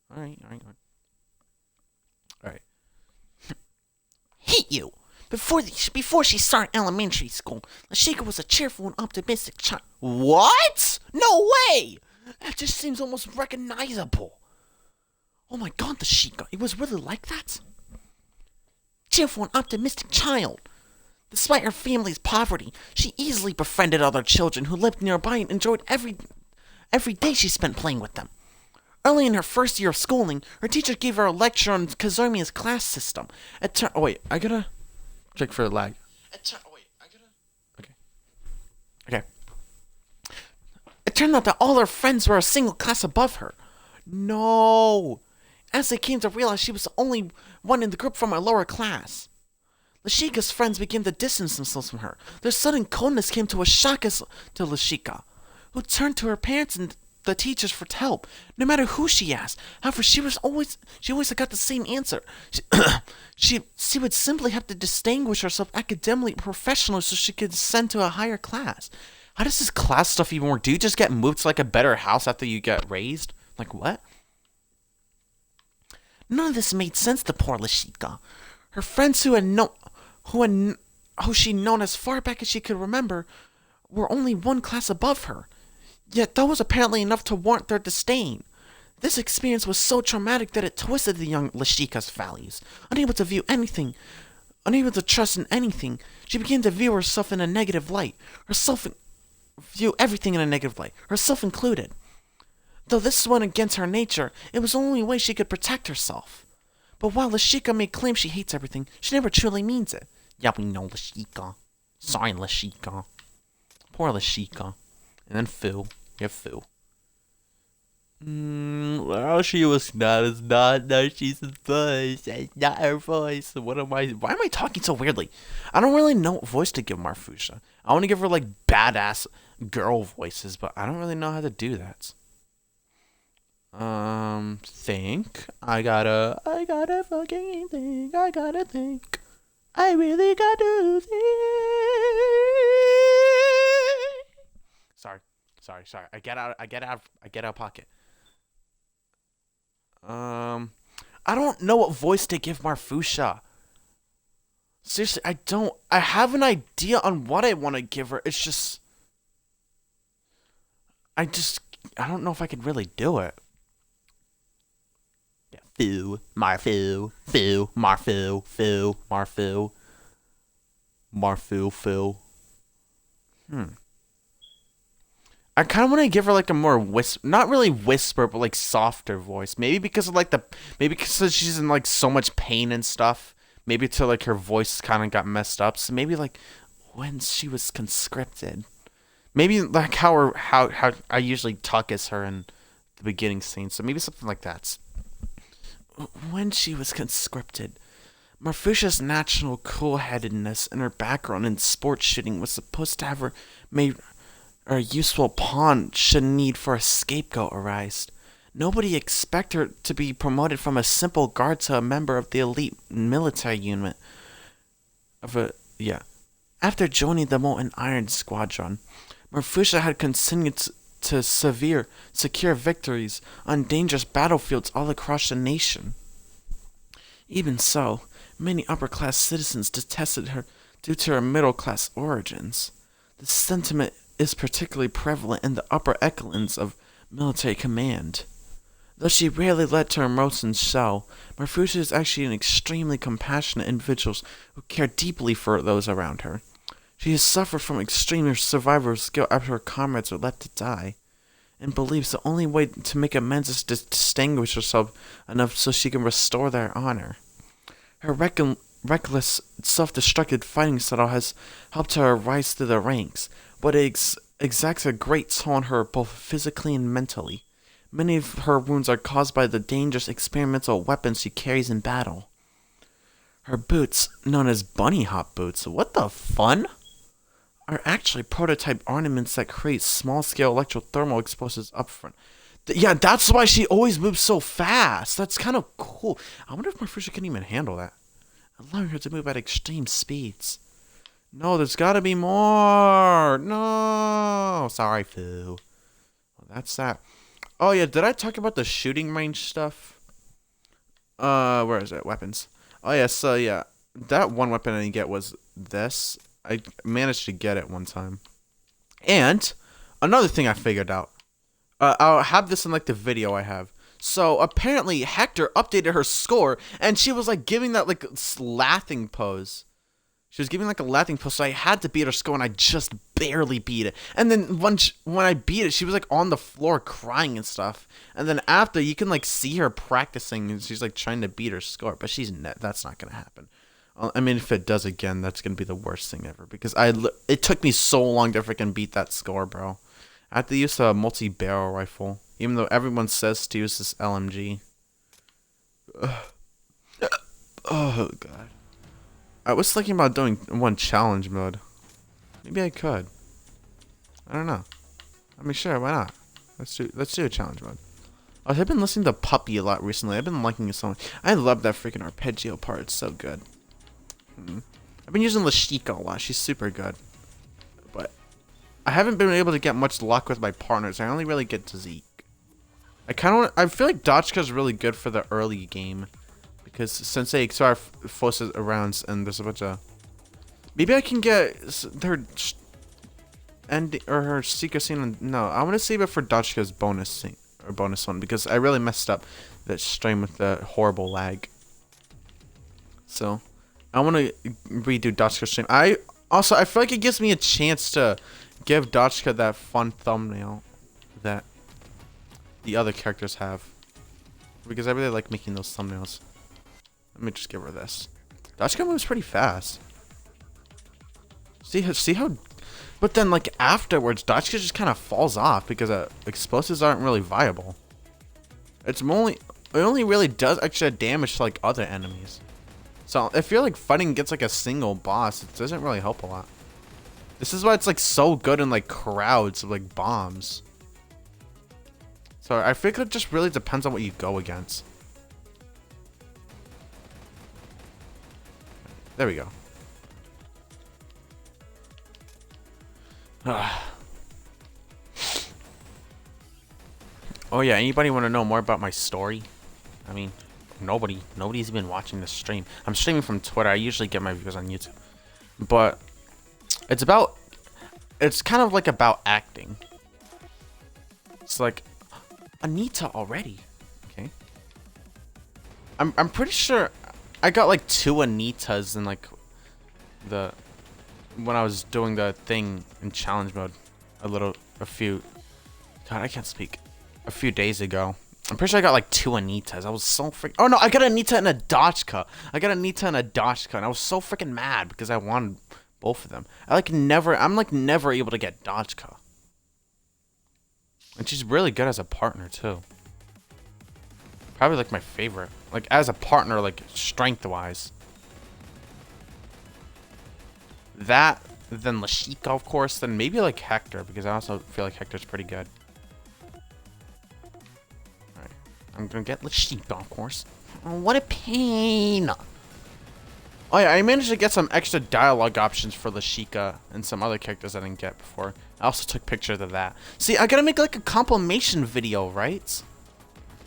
Alright. Hate you. Before she started elementary school, Lisichka was a cheerful and optimistic child. What? No way! That just seems almost recognizable. Oh my god, Lisichka, it was really like that? Cheerful and optimistic child. Despite her family's poverty, she easily befriended other children who lived nearby and enjoyed every day she spent playing with them. Early in her first year of schooling, her teacher gave her a lecture on Kazarmia's class system. I gotta check for a lag. Okay. It turned out that all her friends were a single class above her. No! As they came to realize she was the only one in the group from a lower class. Lisichka's friends began to distance themselves from her. Their sudden coldness came to a shock to Lisichka, who turned to her parents and the teachers for help, no matter who she asked. However, she always got the same answer. She would simply have to distinguish herself academically and professionally so she could ascend to a higher class. How does this class stuff even work? Do you just get moved to like a better house after you get raised? Like what? None of this made sense to poor Lisichka. Her friends who she'd known as far back as she could remember were only one class above her. Yet that was apparently enough to warrant their disdain. This experience was so traumatic that it twisted the young Lisichka's values. Unable to view anything Unable to trust in anything, she began to view herself in a negative light. View everything in a negative light, herself included. Though this went against her nature, it was the only way she could protect herself. But while Lisichka may claim she hates everything, she never truly means it. Yeah, we know Lisichka. Sorry, Lisichka. Poor Lisichka. And then Phil. You have Phil. Well, she was not as not. No, she's a voice. It's not her voice. Why am I talking so weirdly? I don't really know what voice to give Marfusha. I want to give her like badass girl voices, but I don't really know how to do that. Think. I gotta fucking think. I gotta think. I really gotta think. Sorry. I get out of pocket. I don't know what voice to give Marfusha. Seriously, I don't. I have an idea on what I want to give her. It's just. I don't know if I can really do it. Yeah, Phil, Marfu, Phil, Marfu, Phil, Marfu, Marfu, Phil. I kind of want to give her like a more not really whisper, but like softer voice. Maybe because of like maybe because she's in like so much pain and stuff. Maybe to like her voice kind of got messed up. So maybe like when she was conscripted. Maybe like how I usually talk as her in the beginning scene. So maybe something like that. When she was conscripted, Marfusha's natural cool-headedness and her background in sports shooting was supposed to have her made a useful pawn should need for a scapegoat arise. Nobody expect her to be promoted from a simple guard to a member of the elite military unit. After joining the Molten Iron Squadron, Marfusha had continued to secure victories on dangerous battlefields all across the nation. Even so, many upper-class citizens detested her due to her middle-class origins. The sentiment is particularly prevalent in the upper echelons of military command. Though she rarely let her emotions show, Marfusha is actually an extremely compassionate individual who care deeply for those around her. She has suffered from extreme survivor's guilt after her comrades were left to die, and believes the only way to make amends is to distinguish herself enough so she can restore their honor. Her reckless, self-destructive fighting style has helped her rise through the ranks, but it exacts a great toll on her both physically and mentally. Many of her wounds are caused by the dangerous experimental weapons she carries in battle. Her boots, known as bunny hop boots, what the fun? Are actually prototype ornaments that create small-scale electrothermal explosives up front. Yeah, that's why she always moves so fast. That's kind of cool. I wonder if Marfusha can even handle that. Allowing her to move at extreme speeds. No, there's gotta be more. No. Sorry, Foo. Well, that's that. Oh, yeah, did I talk about the shooting range stuff? Where is it? Weapons. Oh, yeah, so, yeah. That one weapon I didn't get was this. I managed to get it one time. And another thing I figured out. I'll have this in, like, the video I have. So, apparently, Hector updated her score, and she was, like, giving that, like, laughing pose. She was giving, like, a laughing pose, so I had to beat her score, and I just barely beat it. And then when I beat it, she was, like, on the floor crying and stuff. And then after, you can, like, see her practicing, and she's, like, trying to beat her score. But that's not going to happen. I mean, if it does again, that's going to be the worst thing ever. Because it took me so long to freaking beat that score, bro. I had to use a multi-barrel rifle. Even though everyone says to use this LMG. Oh, God. I was thinking about doing one challenge mode. Maybe I could. I don't know. I mean, sure, why not? Let's do a challenge mode. I've been listening to Puppy a lot recently. I've been liking it so much. I love that freaking arpeggio part. It's so good. I've been using Lisichka a lot. She's super good. But I haven't been able to get much luck with my partners. I only really get Dezik. I feel like Dochka is really good for the early game. Because since they sort of forces around and there's a bunch of... Maybe I can get her her secret scene. No, I want to save it for Dochka's bonus scene. Or bonus one. Because I really messed up that stream with the horrible lag. So... I want to redo Dochka's stream. I feel like it gives me a chance to give Dochka that fun thumbnail that the other characters have, because I really like making those thumbnails. Let me just give her this. Dochka moves pretty fast. See how, but then like afterwards, Dochka just kind of falls off because explosives aren't really viable. It only really does extra damage to like other enemies. So if you're like fighting against like a single boss, it doesn't really help a lot. This is why it's like so good in like crowds of like bombs. So I think it just really depends on what you go against. There we go. Oh yeah, anybody want to know more about my story? I mean, nobody's been watching this stream. I'm streaming from Twitter. I usually get my videos on YouTube. But it's kind of like about acting. It's like Anita already. Okay. I'm pretty sure I got like 2 Anitas in like when I was doing the thing in challenge mode a few days ago. I'm pretty sure I got like 2 Anitas. I was so freaking... Oh no, I got Anita and a Dochka. And I was so freaking mad because I wanted both of them. I'm like never able to get Dochka. And she's really good as a partner too. Probably like my favorite. Like as a partner, like strength-wise. That, then Lisichka, of course, then maybe like Hector, because I also feel like Hector's pretty good. Alright, I'm gonna get Lisichka, of course. Oh, what a pain! Oh yeah, I managed to get some extra dialogue options for Lisichka and some other characters I didn't get before. I also took pictures of that. See, I gotta make like a compilation video, right?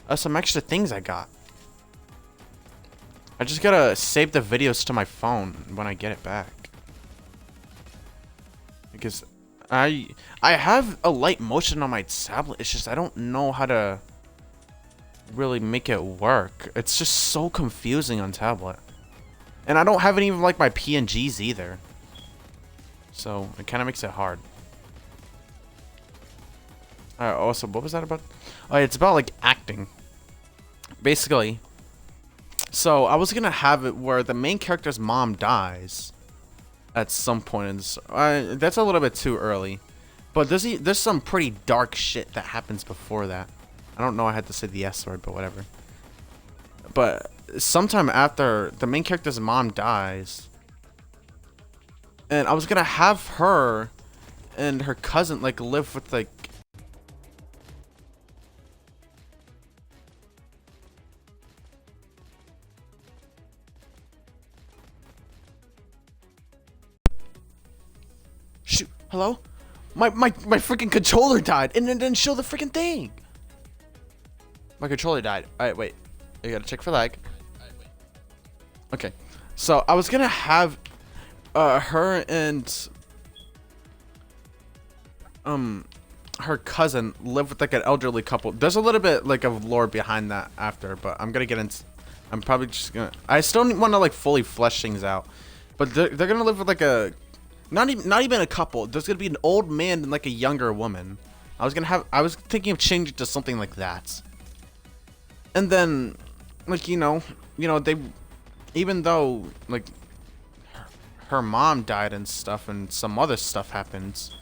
Of some extra things I got. I just gotta save the videos to my phone when I get it back. Because I have a light motion on my tablet. It's just I don't know how to really make it work. It's just so confusing on tablet. And I don't have any of like my PNGs either. So it kind of makes it hard. Also, what was that about? Oh, it's about like acting. Basically. So I was gonna have it where the main character's mom dies at some point in this. That's a little bit too early, but there's some pretty dark shit that happens before that. I don't know. I had to say the S word, but whatever. But sometime after the main character's mom dies, and I was gonna have her and her cousin like live with like. Shoot! Hello? My freaking controller died, and it didn't show the freaking thing. My controller died. Alright, wait. I gotta check for lag. Okay. So, I was gonna have her and her cousin live with like an elderly couple. There's a little bit like of lore behind that after, but I'm gonna get into... I'm probably just gonna... I still want to like fully flesh things out. But they're gonna live with like a... Not even a couple. There's gonna be an old man and like a younger woman. I was thinking of changing it to something like that. And then, like you know, they, even though like her mom died and stuff, and some other stuff happens.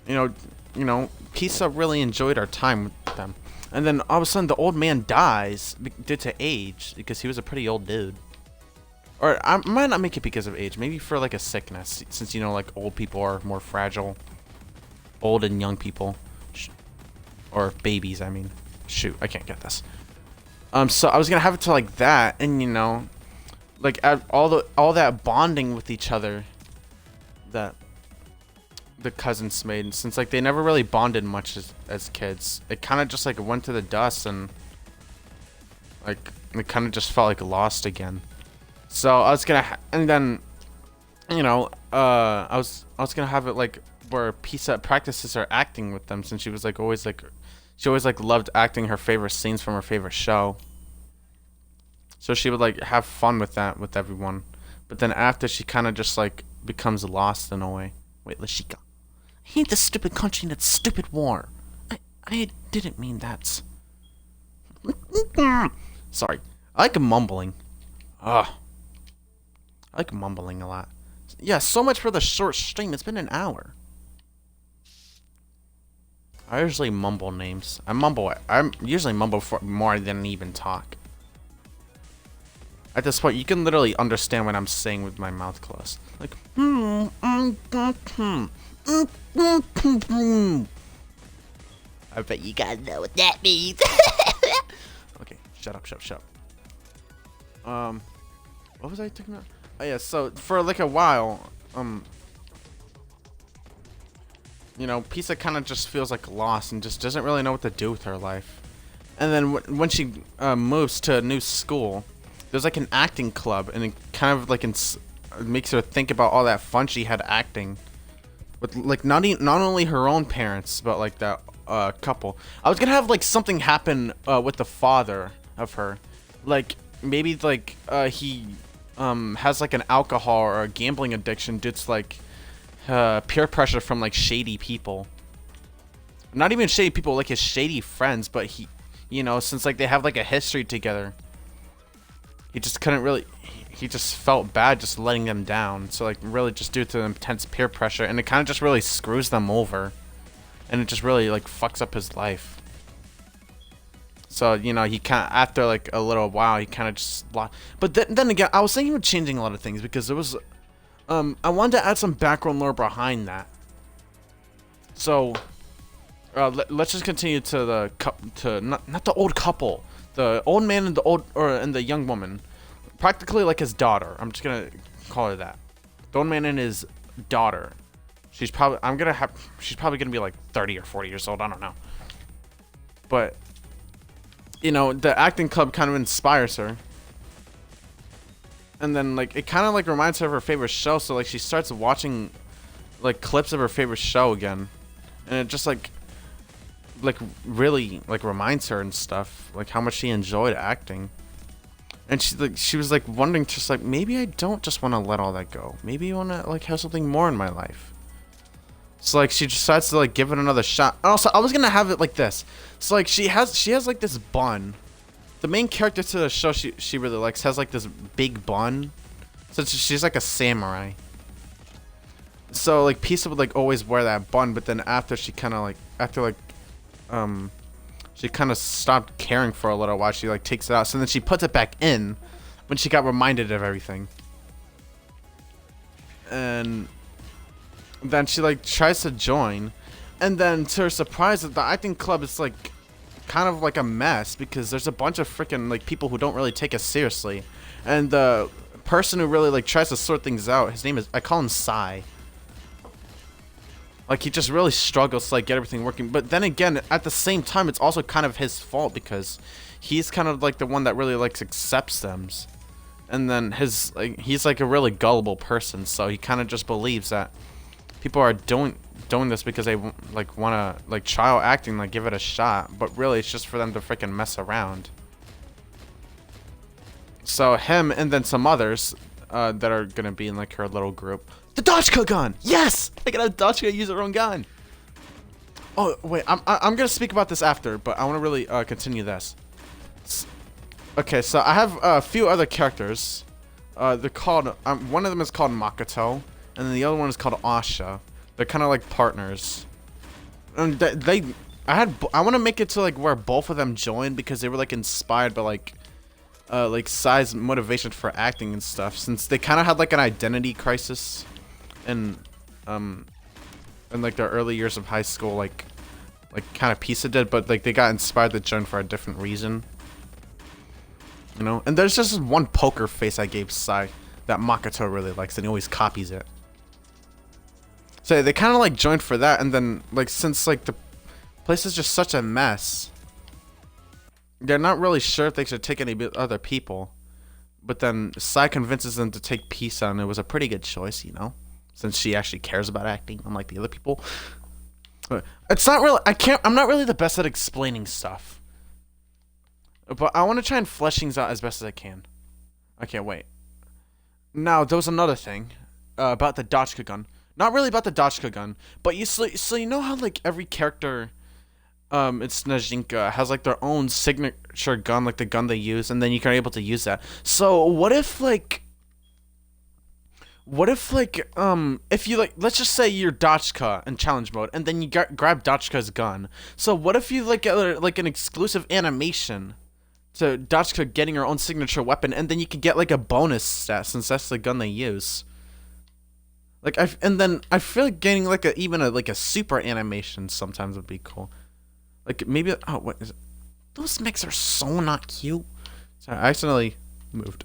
You know, Pisa really enjoyed our time with them. And then all of a sudden, the old man dies due to age because he was a pretty old dude. Or I might not make it because of age. Maybe for like a sickness, since you know like old people are more fragile. Old and young people, or babies. I mean, shoot, I can't get this. So I was gonna have it to like that, and you know, like all that bonding with each other that the cousins made, since like they never really bonded much as kids. It kind of just like went to the dust, and like it kind of just felt like lost again. So I was gonna, and then, you know, I was gonna have it like where Pisa practices her acting with them, since she was like always like, she always like loved acting her favorite scenes from her favorite show. So she would like have fun with that with everyone. But then after, she kind of just like becomes lost in a way. Wait, Lisichka. I hate this stupid country and its stupid war. I didn't mean that. Sorry. I like mumbling. Ugh. I like mumbling a lot. Yeah, so much for the short stream. It's been an hour. I usually mumble names. I usually mumble for more than even talk. At this point, you can literally understand what I'm saying with my mouth closed. Like, I bet you guys know what that means. Okay, shut up. What was I talking about? Oh yeah, so for like a while, you know, Pisa kind of just feels like lost and just doesn't really know what to do with her life. And then when she moves to a new school, there's like an acting club, and it kind of like makes her think about all that fun she had acting with like not only her own parents, but like that couple. I was gonna have like something happen with the father of her, like maybe like he has like an alcohol or a gambling addiction due to like peer pressure from like shady people. Not even shady people, like his shady friends, but he, you know, since like they have like a history together, he just couldn't really, he just felt bad just letting them down. So like really just due to intense peer pressure, and it kind of just really screws them over, and it just really like fucks up his life. So, you know, he kind of, after like a little while, he kind of just lost. But then again, I was thinking of changing a lot of things because there was, I wanted to add some background lore behind that. So, let's just continue to the not the old couple, the old man and the young woman, practically like his daughter. I'm just gonna call her that. The old man and his daughter. She's probably she's probably gonna be like 30 or 40 years old. I don't know. But you know, the acting club kind of inspires her. And then like it kind of like reminds her of her favorite show, so like she starts watching like clips of her favorite show again. And it just like really like reminds her and stuff, like how much she enjoyed acting. And she was like wondering, just like, maybe I don't just want to let all that go. Maybe I want to like have something more in my life. So like she decides to like give it another shot. And also I was gonna have it like this. So like she has like this bun. The main character to the show she really likes has like this big bun. So she's like a samurai. So like Pisa would like always wear that bun, but then after she kind of like she kind of stopped caring for a little while. She like takes it out, so then she puts it back in when she got reminded of everything. And then she like tries to join, and then to her surprise, the acting club is like kind of like a mess because there's a bunch of freaking like people who don't really take us seriously, and the person who really like tries to sort things out, his name is, I call him Sai. Like he just really struggles to like get everything working, but then again, at the same time, it's also kind of his fault because he's kind of like the one that really like accepts them, and then he's like a really gullible person, so he kind of just believes that people are doing this because they like want to like try out acting, like give it a shot, but really it's just for them to freaking mess around. So him and then some others that are gonna be in like her little group. The Dochka gun! Yes! I got a Dochka use her own gun. Oh wait, I'm gonna speak about this after, but I want to really continue this. Okay, so I have a few other characters. They're called one of them is called Makoto, and then the other one is called Asha. They're kind of like partners. And I want to make it to like where both of them join because they were like inspired by like Sai's motivation for acting and stuff, since they kind of had like an identity crisis in like their early years of high school, like kind of Pisa did, but like they got inspired to join for a different reason, you know. And there's just one poker face I gave Sai that Makoto really likes, and he always copies it. So they kind of like joined for that, and then like since like the place is just such a mess, they're not really sure if they should take any other people. But then Sai convinces them to take Pisa, and it was a pretty good choice, you know, since she actually cares about acting, unlike the other people. It's not really, I'm not really the best at explaining stuff, but I want to try and flesh things out as best as I can. Okay, wait. Now, there was another thing about the Dochka gun. Not really about the Dochka gun, but so you know how like every character in SNEZHINKA has like their own signature gun, like the gun they use, and then you can able to use that. So if you like, let's just say you're Dochka in challenge mode, and then you grab Dochka's gun. So what if you like get like an exclusive animation to Dochka getting her own signature weapon, and then you can get like a bonus stat since that's the gun they use. Like and then I feel like getting like even a super animation sometimes would be cool. Like maybe what is it? Those mechs are so not cute. Sorry, I accidentally moved.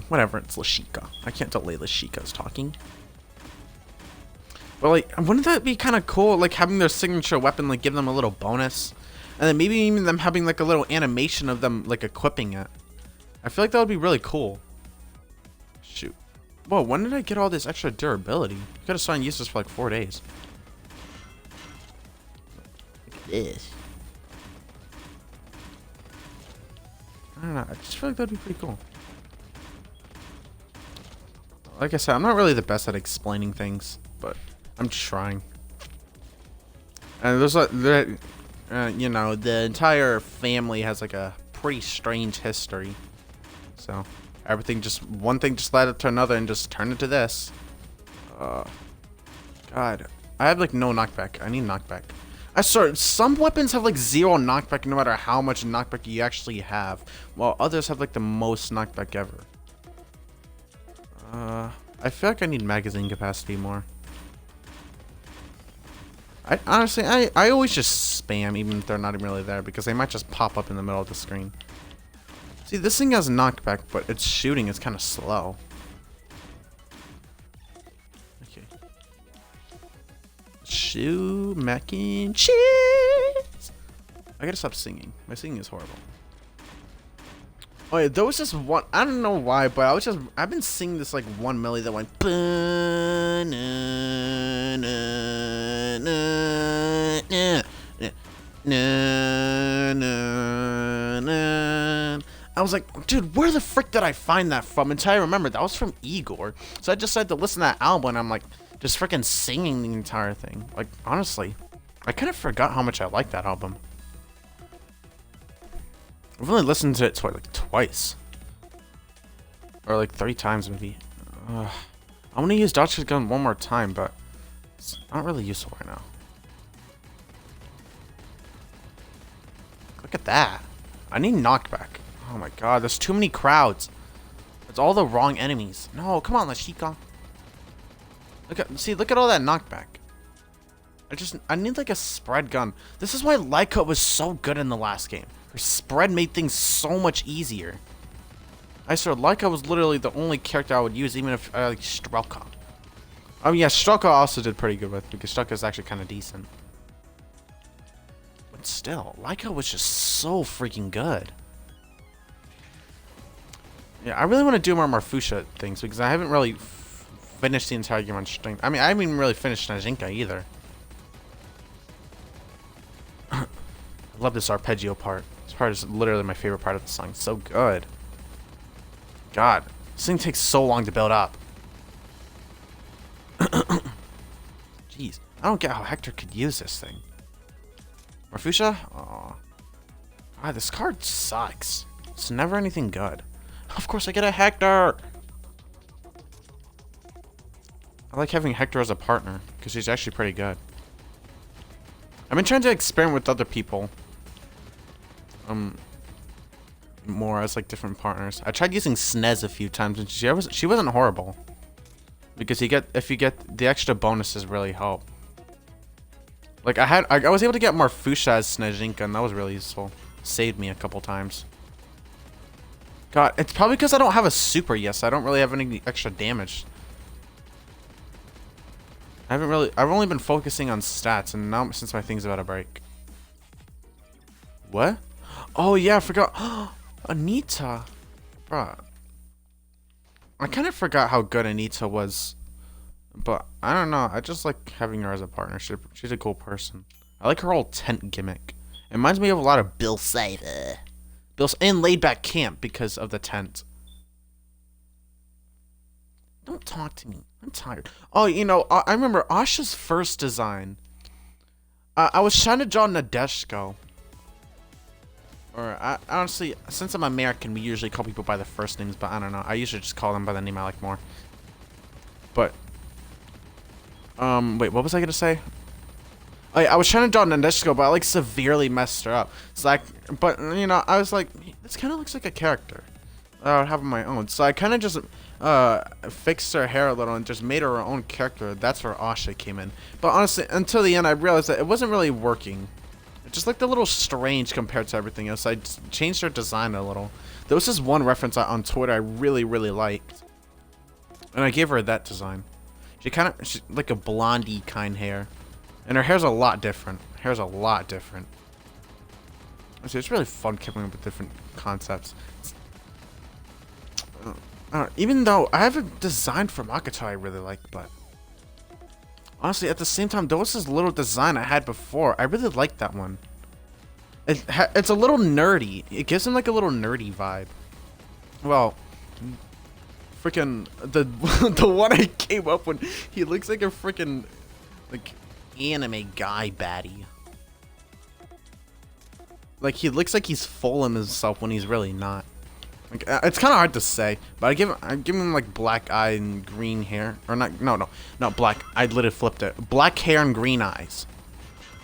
Whatever, it's Lisichka. I can't delay Lisichka's talking. But like, wouldn't that be kind of cool? Like having their signature weapon, like give them a little bonus, and then maybe even them having like a little animation of them like equipping it. I feel like that would be really cool. Shoot. Whoa, when did I get all this extra durability? I could have started using this for like 4 days. Look at this. I don't know. I just feel like that'd be pretty cool. Like I said, I'm not really the best at explaining things, but I'm trying. And there's like, you know, the entire family has like a pretty strange history. So everything one thing just led to another and just turned into this. God, I have like no knockback. I need knockback. I swear, some weapons have like 0 knockback no matter how much knockback you actually have, while others have like the most knockback ever. I feel like I need magazine capacity more. I honestly, I always just spam even if they're not even really there because they might just pop up in the middle of the screen. See, this thing has knockback, but its shooting is kind of slow. Okay. Shoot mac and cheese. I gotta stop singing. My singing is horrible. Oh yeah, there was this one, I don't know why, but I've been singing this like one melody that went I was like, dude, where the frick did I find that from? Until I remembered that was from Igor. So I decided to listen to that album and I'm like, just freaking singing the entire thing. Like, honestly, I kind of forgot how much I liked that album. I've only listened to it like twice. Or like 3 times maybe. I'm gonna use Dochka's gun one more time, but it's not really useful right now. Look at that. I need knockback. Oh my god, there's too many crowds. It's all the wrong enemies. No, come on, Lisichka. Look at all that knockback. I need like a spread gun. This is why Lisichka was so good in the last game. Her spread made things so much easier. I swear, Lisichka was literally the only character I would use, even if I like Strelka. I mean, yeah, Strelka also did pretty good with, because Strelka is actually kind of decent. But still, Lisichka was just so freaking good. Yeah, I really want to do more Marfusha things, because I haven't really finished the entire game on stream. I mean, I haven't even really finished SNEZHINKA either. I love this arpeggio part. This part is literally my favorite part of the song. It's so good. God, this thing takes so long to build up. Jeez, I don't get how Hector could use this thing. Marfusha? Aw. Ah, this card sucks. It's never anything good. Of course I get a Hector! I like having Hector as a partner, because he's actually pretty good. I've been trying to experiment with other people. More as like different partners. I tried using Snez a few times and she wasn't horrible. Because if you get the extra bonuses really help. Like I was able to get Marfusha as SNEZHINKA and that was really useful. Saved me a couple times. God, it's probably because I don't have a super yet, so I don't really have any extra damage. I've only been focusing on stats, and now since my thing's about to break. What? Oh yeah, I forgot. Anita. Bruh. I kind of forgot how good Anita was. But, I don't know, I just like having her as a partnership. She's a cool person. I like her old tent gimmick. It reminds me of a lot of Bill Saver. And Laid Back Camp because of the tent. Don't talk to me. I'm tired. Oh, you know, I remember Asha's first design. I was trying to draw Nadeshko. Or, honestly, since I'm American, we usually call people by their first names, but I don't know. I usually just call them by the name I like more. But, wait, what was I gonna say? Oh, yeah, I was trying to draw Nadeshko, but I, like, severely messed her up. It's like, but, you know, I was like, this kind of looks like a character I would have on my own. So I kind of just, fixed her hair a little and just made her own character. That's where Asha came in. But honestly, until the end, I realized that it wasn't really working. It just looked a little strange compared to everything else. I just changed her design a little. There was this one reference on Twitter I really, really liked. And I gave her that design. She like a blondie kind hair. And her hair's a lot different. Hair's a lot different. It's really fun coming up with different concepts. Even though I have a design for Makoto I really like, but honestly, at the same time, there was this little design I had before. I really liked that one. It's a little nerdy. It gives him like a little nerdy vibe. Well, freaking the the one I came up with, he looks like a freaking like anime guy baddie. Like he looks like he's full of himself when he's really not. Like, it's kind of hard to say, but I give him like black eye and green hair, or not black. I literally flipped it. Black hair and green eyes.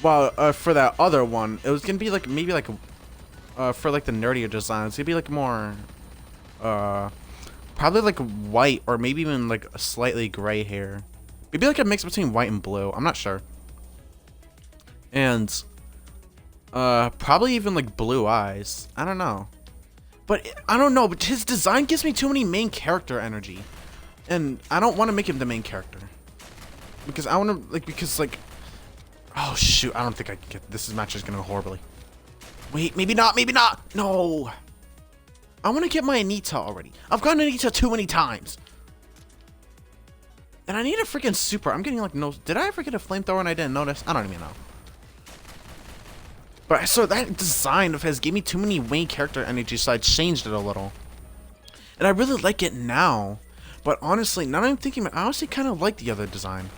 Well, for that other one, it was gonna be like maybe like, for like the nerdier design, it's gonna be like more, probably like white or maybe even like a slightly gray hair. Maybe like a mix between white and blue. I'm not sure. And, probably even like blue eyes. I don't know. But I don't know, but his design gives me too many main character energy. And I don't want to make him the main character. Because I want to, like, oh shoot, I don't think I can get, this match is going to go horribly. Wait, maybe not, no. I want to get my Anita already. I've gotten Anita too many times. And I need a freaking super, I'm getting like no, did I ever get a flamethrower and I didn't notice? I don't even know. But so that design of his gave me too many main character energy, so I changed it a little. And I really like it now. But honestly, now that I'm thinking, I honestly kind of like the other design.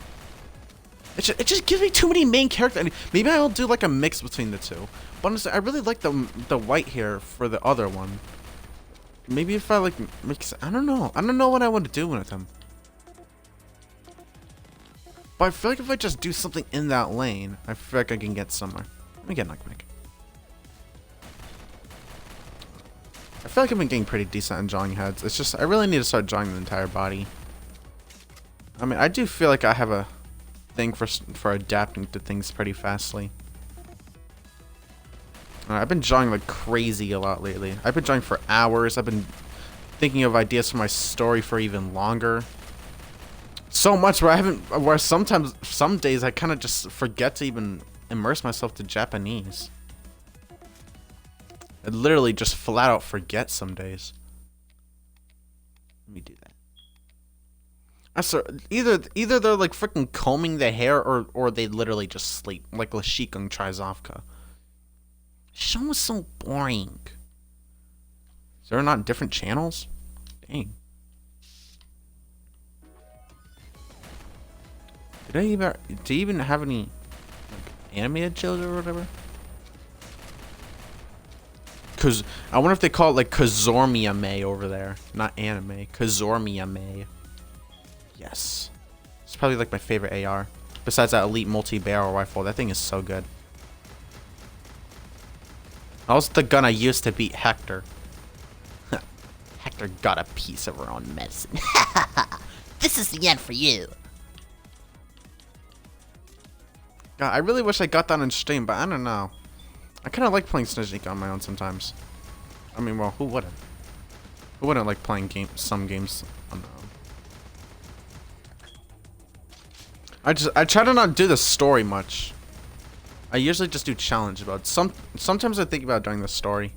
It just gives me too many main character energy. Maybe I'll do like a mix between the two. But honestly, I really like the white hair for the other one. Maybe if I like mix, I don't know. I don't know what I want to do with him. But I feel like if I just do something in that lane, I feel like I can get somewhere. Let me get Nutmeg. I feel like I've been getting pretty decent at drawing heads. It's just, I really need to start drawing the entire body. I mean, I do feel like I have a thing for adapting to things pretty fastly. I've been drawing like crazy a lot lately. I've been drawing for hours. I've been thinking of ideas for my story for even longer. So much where sometimes, some days I kind of just forget to even immerse myself to Japanese. I literally just flat out forget some days. Let me do that. I saw either they're like freaking combing the hair or they literally just sleep like Lisichka and Krasavaka. Show was so boring. Is there not different channels? Dang. Do you even have any like, animated shows or whatever? Cause I wonder if they call it like Kazormiame over there, not anime. Kazormiame. Yes, it's probably like my favorite AR. Besides that elite multi-barrel rifle, that thing is so good. That was the gun I used to beat Hector. Hector got a piece of her own medicine. This is the end for you. God, I really wish I got that on stream, but I don't know. I kind of like playing SNEZHINKIANS on my own sometimes. I mean, well, who wouldn't? Who wouldn't like playing some games on their own? I try to not do the story much. I usually just do challenge mode. Sometimes I think about doing the story.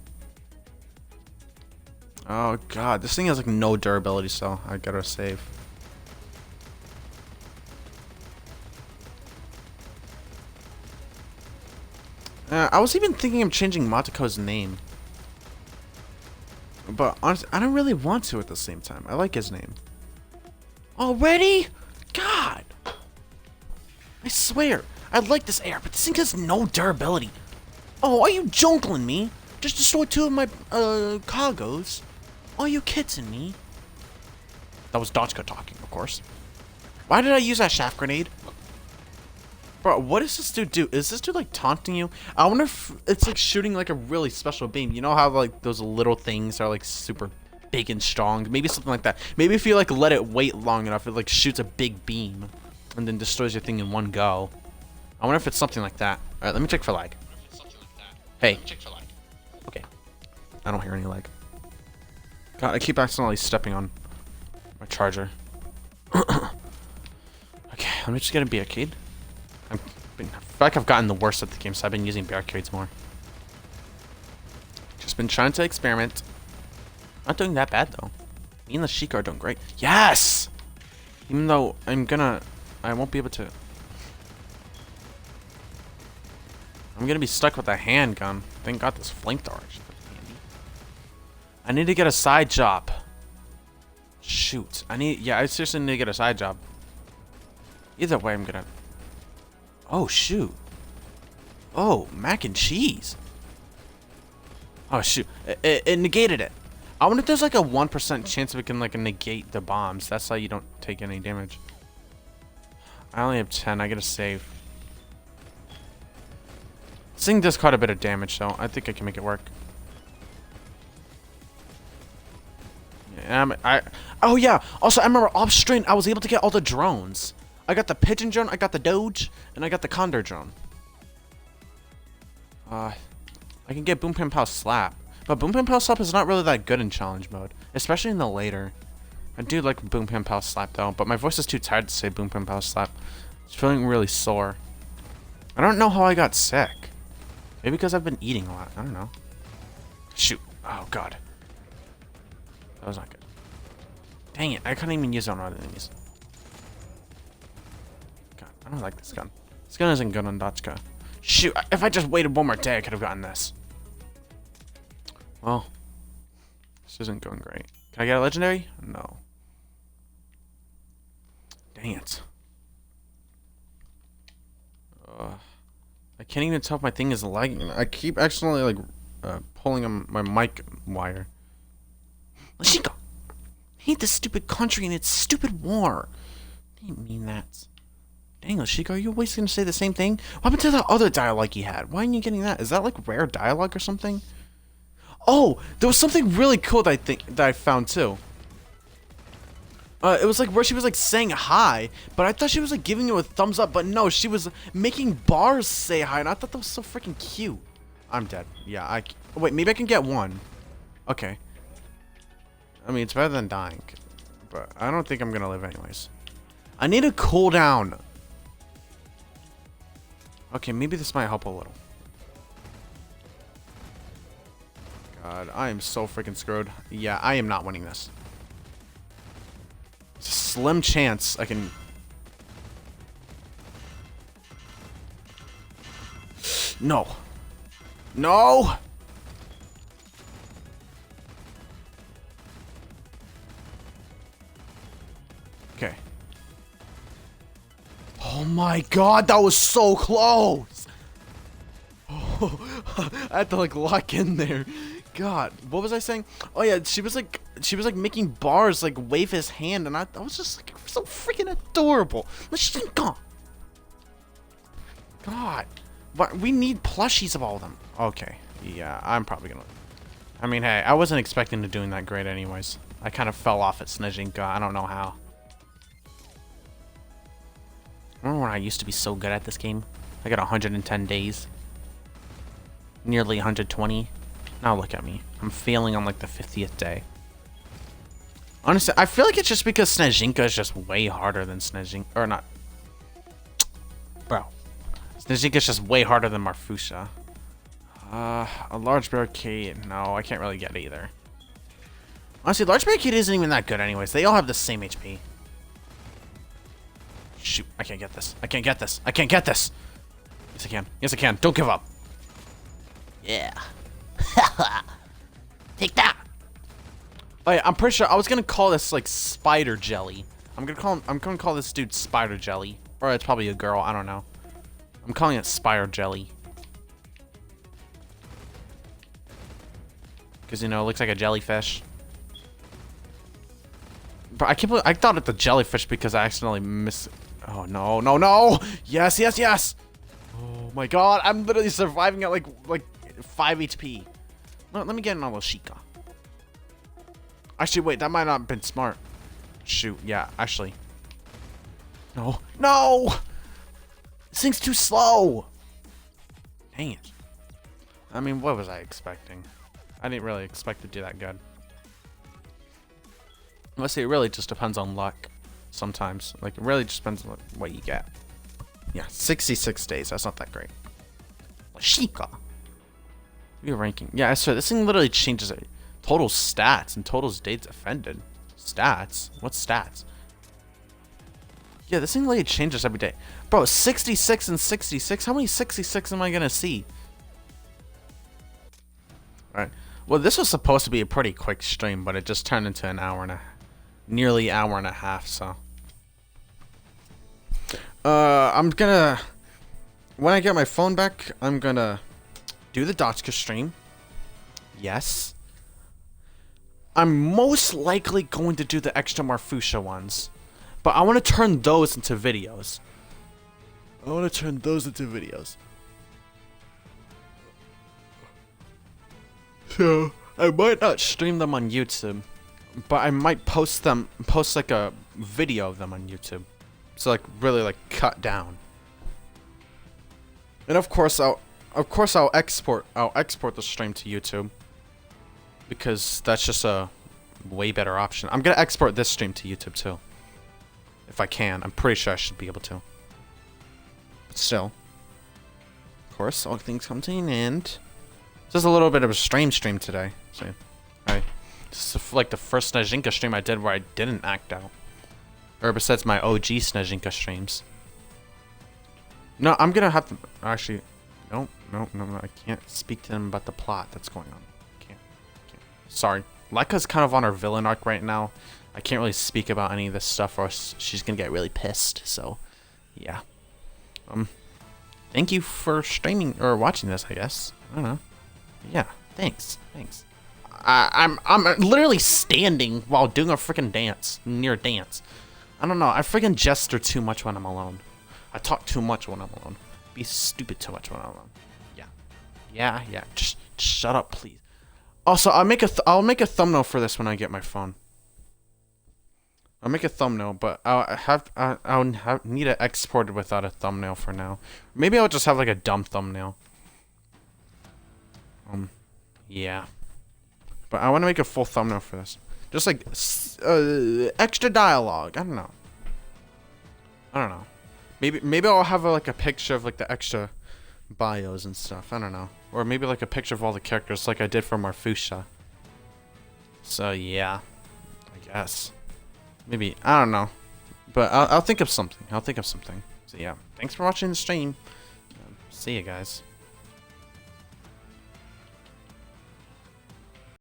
Oh god, this thing has like no durability, so I gotta save. I was even thinking of changing Matako's name. But honestly, I don't really want to at the same time. I like his name. Already? God. I swear, I like this air, but this thing has no durability. Oh, are you jungling me? Just destroyed 2 of my, cargoes. Are you kidding me? That was Dochka talking, of course. Why did I use that shaft grenade? Bro, what does this dude do? Is this dude, like, taunting you? I wonder if it's, like, shooting, like, a really special beam. You know how, like, those little things are, like, super big and strong? Maybe something like that. Maybe if you, like, let it wait long enough, it, like, shoots a big beam and then destroys your thing in one go. I wonder if it's something like that. Alright, let me check for lag. Hey. Okay. I don't hear any lag. God, I keep accidentally stepping on my charger. Okay, let me just get a barricade. I feel like I've gotten the worst at the game, so I've been using barricades more. Just been trying to experiment. Not doing that bad, though. Me and Lisichka are doing great. Yes! Even though I won't be able to... I'm gonna be stuck with a handgun. Thank God this flamethrower actually is handy. I need to get a side job. Shoot. I seriously need to get a side job. Either way, I'm gonna... Oh, shoot. Oh, mac and cheese. Oh, shoot. It negated it. I wonder if there's like a 1% chance of it can like negate the bombs. That's how you don't take any damage. I only have 10. I gotta save. This thing does quite a bit of damage, though. I think I can make it work. Yeah, oh, yeah. Also, I remember off stream, I was able to get all the drones. I got the pigeon drone, I got the Doge, and I got the condor drone. I can get Boom Pam Pow Slap. But Boom Pam Pow Slap is not really that good in challenge mode. Especially in the later. I do like Boom Pam Pow Slap, though. But my voice is too tired to say Boom Pam Pow Slap. It's feeling really sore. I don't know how I got sick. Maybe because I've been eating a lot. I don't know. Shoot. Oh, God. That was not good. Dang it. I couldn't even use it on other enemies. God, I don't like this gun. This gun isn't good on Dochka. Shoot. If I just waited one more day, I could have gotten this. Well, this isn't going great. Can I get a legendary? No. Dang it. I can't even tell if my thing is lagging. I keep accidentally like pulling on my mic wire. Lisichka! I hate this stupid country and its stupid war. I didn't mean that. Dang, Lisichka, are you always gonna say the same thing? What happened to that other dialogue you had? Why aren't you getting that? Is that like rare dialogue or something? Oh, there was something really cool that I found too. It was like where she was like saying hi, but I thought she was like giving you a thumbs up, but no, she was making bars say hi, and I thought that was so freaking cute. I'm dead. Yeah, wait, maybe I can get one. Okay. I mean, it's better than dying, but I don't think I'm gonna live anyways. I need a cooldown. Okay, maybe this might help a little. God, I am so freaking screwed. Yeah, I am not winning this. It's a slim chance I can... No. No! Okay. Oh my God, that was so close! Oh, I had to like lock in there. God, what was I saying? Oh yeah, she was like making bars like wave his hand, and I was just like so freaking adorable. Lisichka! God, but we need plushies of all of them. Okay, yeah, I'm probably gonna. I mean, hey, I wasn't expecting to doing that great anyways. I kind of fell off at SNEZHINKIANS. I don't know how. Remember when I used to be so good at this game? I got 110 days. Nearly 120. Now look at me. I'm failing on like the 50th day. Honestly, I feel like it's just because SNEZHINKIANS is just way harder than SNEZHINKIANS. Or not. Bro. SNEZHINKIANS is just way harder than Marfusha. A large barricade. No, I can't really get it either. Honestly, large barricade isn't even that good anyways. They all have the same HP. Shoot, I can't get this. I can't get this. I can't get this. Yes, I can. Yes, I can. Don't give up. Yeah. Take that. Oh yeah, I'm pretty sure I was gonna call this like spider jelly. I'm gonna call this dude Spider Jelly. Or it's probably a girl, I don't know. I'm calling it Spider Jelly. Because, you know, it looks like a jellyfish. But I can't believe I thought it the jellyfish because I accidentally Oh, no, no, no! Yes, yes, yes! Oh my god, I'm literally surviving at like 5 HP. No, let me get another Lisichka. Actually, wait, that might not have been smart. Shoot, yeah, actually. No, no! This thing's too slow! Dang it. I mean, what was I expecting? I didn't really expect to do that good. Let's see, it really just depends on luck sometimes. Like, it really just depends on what you get. Yeah, 66 days. That's not that great. Lisichka. Your ranking. Yeah, so this thing literally changes it. Total stats and total days offended. Stats? What stats? Yeah, this thing literally changes every day. Bro, 66 and 66? How many 66 am I gonna see? Alright. Well, this was supposed to be a pretty quick stream, but it just turned into an hour and a... nearly hour and a half, so... I'm gonna... when I get my phone back, I'm gonna do the Dochka stream. Yes. I'm most likely going to do the extra Marfusha ones. But I want to turn those into videos. So, I might not stream them on YouTube. But I might post like a video of them on YouTube. So like really like cut down. And of course I'll export the stream to YouTube. Because that's just a way better option. I'm gonna export this stream to YouTube too. If I can. I'm pretty sure I should be able to. But still. Of course, all things come to an end. Just a little bit of a stream today. So, alright. This is like the first SNEZHINKA stream I did where I didn't act out. Or besides my OG SNEZHINKA streams. No, I'm gonna have to... Actually, no, I can't speak to them about the plot that's going on. Can't. Sorry. Leica's kind of on her villain arc right now. I can't really speak about any of this stuff or else she's gonna get really pissed, so... Yeah. Thank you for streaming, or watching this, I guess. I don't know. Yeah, thanks. I'm literally standing while doing a freaking dance, near dance. I don't know, I freaking gesture too much when I'm alone. I talk too much when I'm alone. Be stupid too much when I'm alone. Yeah. Just shut up, please. Also, I'll make a thumbnail for this when I get my phone. I'll make a thumbnail, but I'll need to export it without a thumbnail for now. Maybe I'll just have like a dumb thumbnail. Yeah. But I want to make a full thumbnail for this. Just like extra dialogue. I don't know. Maybe I'll have like a picture of like the extra bios and stuff. I don't know. Or maybe like a picture of all the characters like I did for Marfusha. So yeah. I guess. Maybe. I don't know. But I'll think of something. So yeah. Thanks for watching the stream. See you guys.